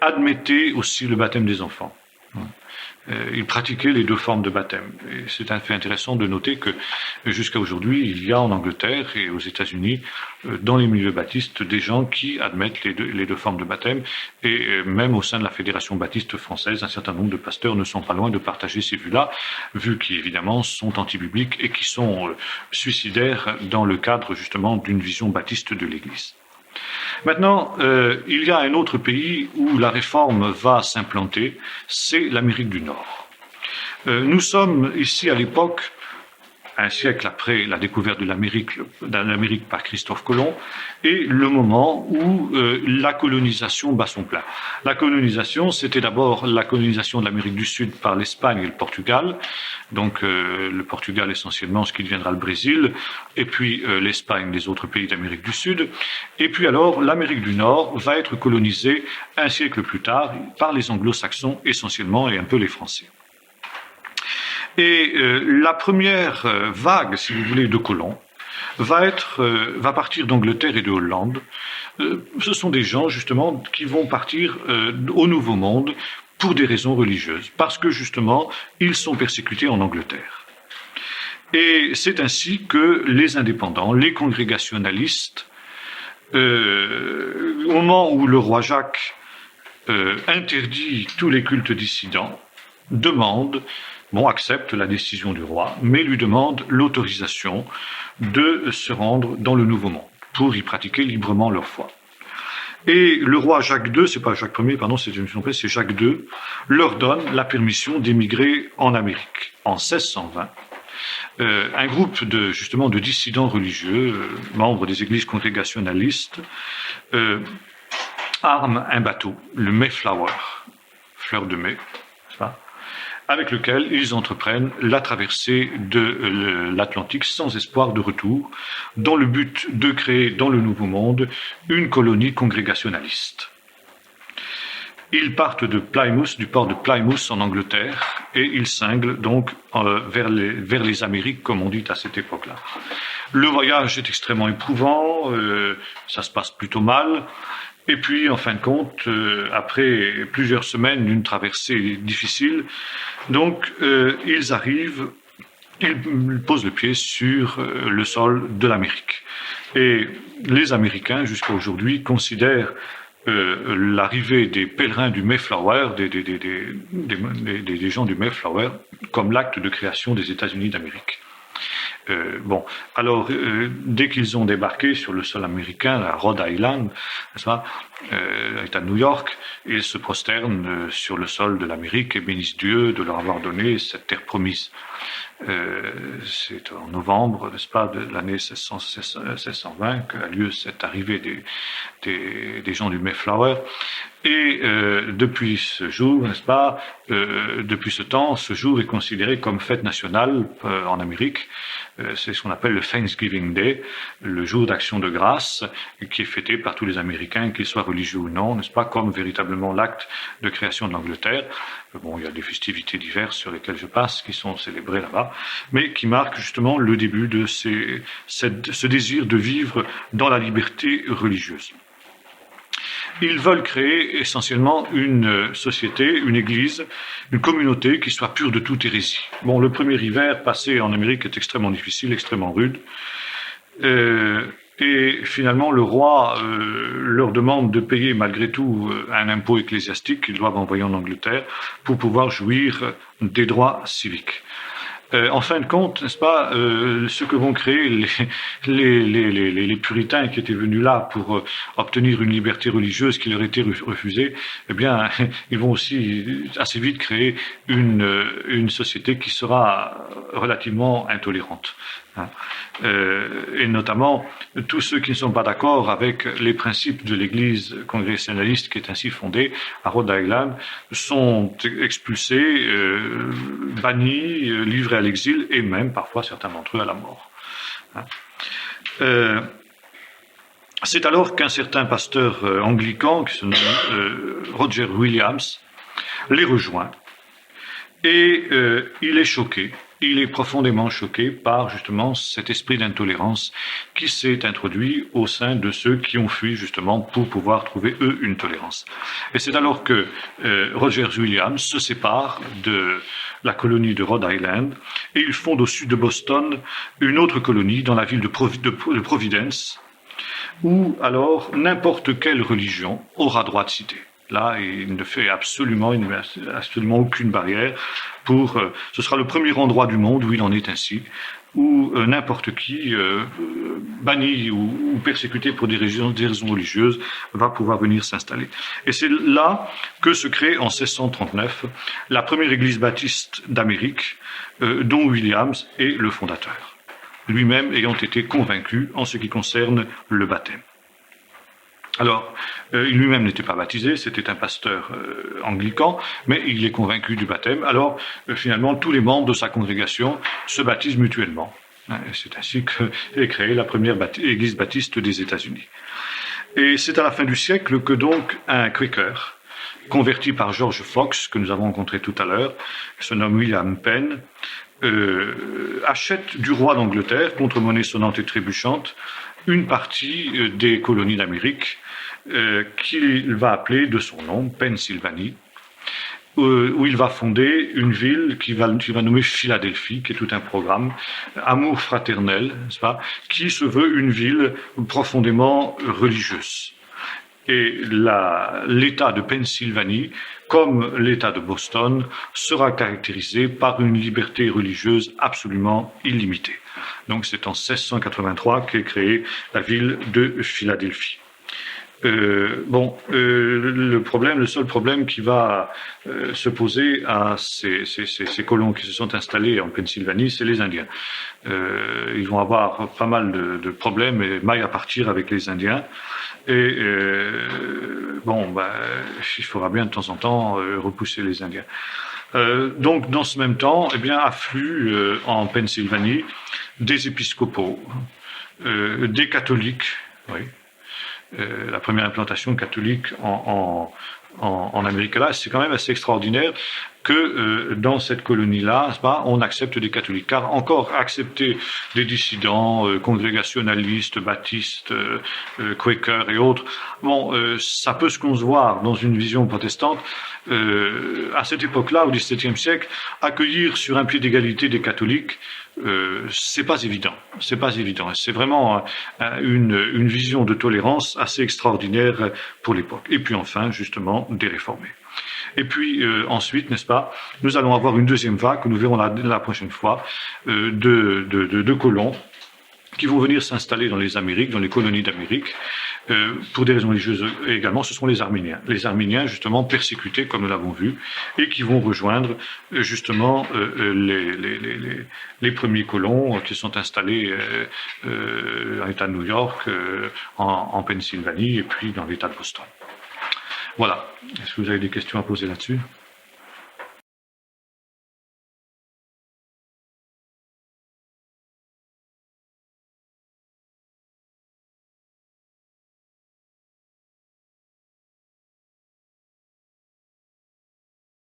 admettaient aussi le baptême des enfants. Ils pratiquaient les deux formes de baptême. Et c'est un fait intéressant de noter que jusqu'à aujourd'hui, il y a en Angleterre et aux États-Unis, dans les milieux baptistes, des gens qui admettent les deux formes de baptême. Et même au sein de la Fédération baptiste française, un certain nombre de pasteurs ne sont pas loin de partager ces vues-là, vues qui évidemment sont antibibliques et qui sont suicidaires dans le cadre justement d'une vision baptiste de l'Église. Maintenant, il y a un autre pays où la réforme va s'implanter, c'est l'Amérique du Nord. Nous sommes ici à l'époque, un siècle après la découverte de l'Amérique par Christophe Colomb, et le moment où la colonisation bat son plein. La colonisation, c'était d'abord la colonisation de l'Amérique du Sud par l'Espagne et le Portugal, donc le Portugal essentiellement, ce qui deviendra le Brésil, et puis l'Espagne, les autres pays d'Amérique du Sud, et puis alors l'Amérique du Nord va être colonisée un siècle plus tard par les Anglo-Saxons essentiellement et un peu les Français. Et la première vague, si vous voulez, de colons va partir d'Angleterre et de Hollande. Ce sont des gens, justement, qui vont partir au Nouveau Monde pour des raisons religieuses, parce que, justement, ils sont persécutés en Angleterre. Et c'est ainsi que les indépendants, les congrégationalistes, au moment où le roi Jacques interdit tous les cultes dissidents, accepte la décision du roi, mais lui demande l'autorisation de se rendre dans le Nouveau Monde pour y pratiquer librement leur foi. Et le roi Jacques II, c'est pas Jacques Ier, pardon, c'est Jacques II, leur donne la permission d'émigrer en Amérique. En 1620, un groupe de dissidents religieux, membres des églises congrégationalistes, arme un bateau, le Mayflower, fleur de mai, n'est-ce pas, avec lequel ils entreprennent la traversée de l'Atlantique sans espoir de retour, dans le but de créer dans le Nouveau Monde une colonie congrégationaliste. Ils partent de Plymouth, du port de Plymouth en Angleterre, et ils cinglent donc vers les Amériques, comme on dit à cette époque-là. Le voyage est extrêmement éprouvant, ça se passe plutôt mal. Et puis, en fin de compte, après plusieurs semaines d'une traversée difficile, donc ils posent le pied sur le sol de l'Amérique. Et les Américains, jusqu'à aujourd'hui, considèrent l'arrivée des pèlerins du Mayflower, des gens du Mayflower, comme l'acte de création des États-Unis d'Amérique. Dès qu'ils ont débarqué sur le sol américain, à Rhode Island, l'État de New York, ils se prosternent sur le sol de l'Amérique et bénissent Dieu de leur avoir donné cette terre promise. C'est en novembre, n'est-ce pas, de l'année 1620 qu'a lieu cette arrivée des gens du Mayflower. Et depuis ce jour, n'est-ce pas, depuis ce temps, ce jour est considéré comme fête nationale en Amérique. C'est ce qu'on appelle le Thanksgiving Day, le jour d'action de grâce, qui est fêté par tous les Américains, qu'ils soient religieux ou non, n'est-ce pas, comme véritablement l'acte de création de l'Angleterre. Il y a des festivités diverses sur lesquelles je passe, qui sont célébrées là-bas, mais qui marquent justement le début de ce désir de vivre dans la liberté religieuse. Ils veulent créer essentiellement une société, une église, une communauté qui soit pure de toute hérésie. Le premier hiver passé en Amérique est extrêmement difficile, extrêmement rude. Et finalement, le roi leur demande de payer malgré tout un impôt ecclésiastique qu'ils doivent envoyer en Angleterre pour pouvoir jouir des droits civiques. En fin de compte, n'est-ce pas, ce que vont créer les puritains qui étaient venus là pour obtenir une liberté religieuse qui leur était refusée, eh bien, ils vont aussi assez vite créer une société qui sera relativement intolérante. Et notamment, tous ceux qui ne sont pas d'accord avec les principes de l'Église congrégationaliste qui est ainsi fondée à Rhode Island sont expulsés, bannis, livrés à l'exil et même parfois certains d'entre eux à la mort. C'est alors qu'un certain pasteur anglican qui se nomme Roger Williams les rejoint et il est choqué. Il est profondément choqué par justement cet esprit d'intolérance qui s'est introduit au sein de ceux qui ont fui justement pour pouvoir trouver eux une tolérance. Et c'est alors que Roger Williams se sépare de la colonie de Rhode Island et il fonde au sud de Boston une autre colonie dans la ville de Providence où alors n'importe quelle religion aura droit de citer. Là, il ne fait absolument aucune barrière ce sera le premier endroit du monde où il en est ainsi, où n'importe qui, banni ou persécuté pour des raisons religieuses, va pouvoir venir s'installer. Et c'est là que se crée en 1639 la première église baptiste d'Amérique, dont Williams est le fondateur, lui-même ayant été convaincu en ce qui concerne le baptême. Alors, il lui-même n'était pas baptisé, c'était un pasteur anglican, mais il est convaincu du baptême. Alors, finalement, tous les membres de sa congrégation se baptisent mutuellement. C'est ainsi qu'est créée la première église baptiste des États-Unis. Et c'est à la fin du siècle que donc un Quaker, converti par George Fox, que nous avons rencontré tout à l'heure, se nomme William Penn, achète du roi d'Angleterre, contre monnaie sonnante et trébuchante, une partie des colonies d'Amérique qu'il va appeler de son nom Pennsylvanie. où il va fonder une ville qu'il va nommer Philadelphie, qui est tout un programme, amour fraternel, n'est-ce pas, qui se veut une ville profondément religieuse. Et l'État de Pennsylvanie, comme l'État de Boston, sera caractérisé par une liberté religieuse absolument illimitée. Donc c'est en 1683 qu'est créée la ville de Philadelphie. Le seul problème qui va se poser à ces colons qui se sont installés en Pennsylvanie, c'est les Indiens. Ils vont avoir pas mal de problèmes et mailles à partir avec les Indiens. Et il faudra bien de temps en temps repousser les Indiens. Donc, dans ce même temps, affluent en Pennsylvanie des épiscopaux, des catholiques, oui. La première implantation catholique en Amérique là, c'est quand même assez extraordinaire que dans cette colonie-là, on accepte des catholiques. Car encore accepter des dissidents, congrégationalistes, baptistes, quakers et autres, ça peut se concevoir dans une vision protestante. À cette époque-là, au XVIIe siècle, accueillir sur un pied d'égalité des catholiques, c'est pas évident. C'est pas évident. C'est vraiment une vision de tolérance assez extraordinaire pour l'époque. Et puis enfin, justement, des réformés. Et puis ensuite, n'est-ce pas, nous allons avoir une deuxième vague que nous verrons la prochaine fois de colons qui vont venir s'installer dans les Amériques, dans les colonies d'Amérique, pour des raisons religieuses également. Ce seront les Arméniens. Les Arméniens, justement, persécutés, comme nous l'avons vu, et qui vont rejoindre, justement, les premiers colons qui sont installés dans l'État de New York, en Pennsylvanie, et puis dans l'État de Boston. Voilà. Est-ce que vous avez des questions à poser là-dessus ?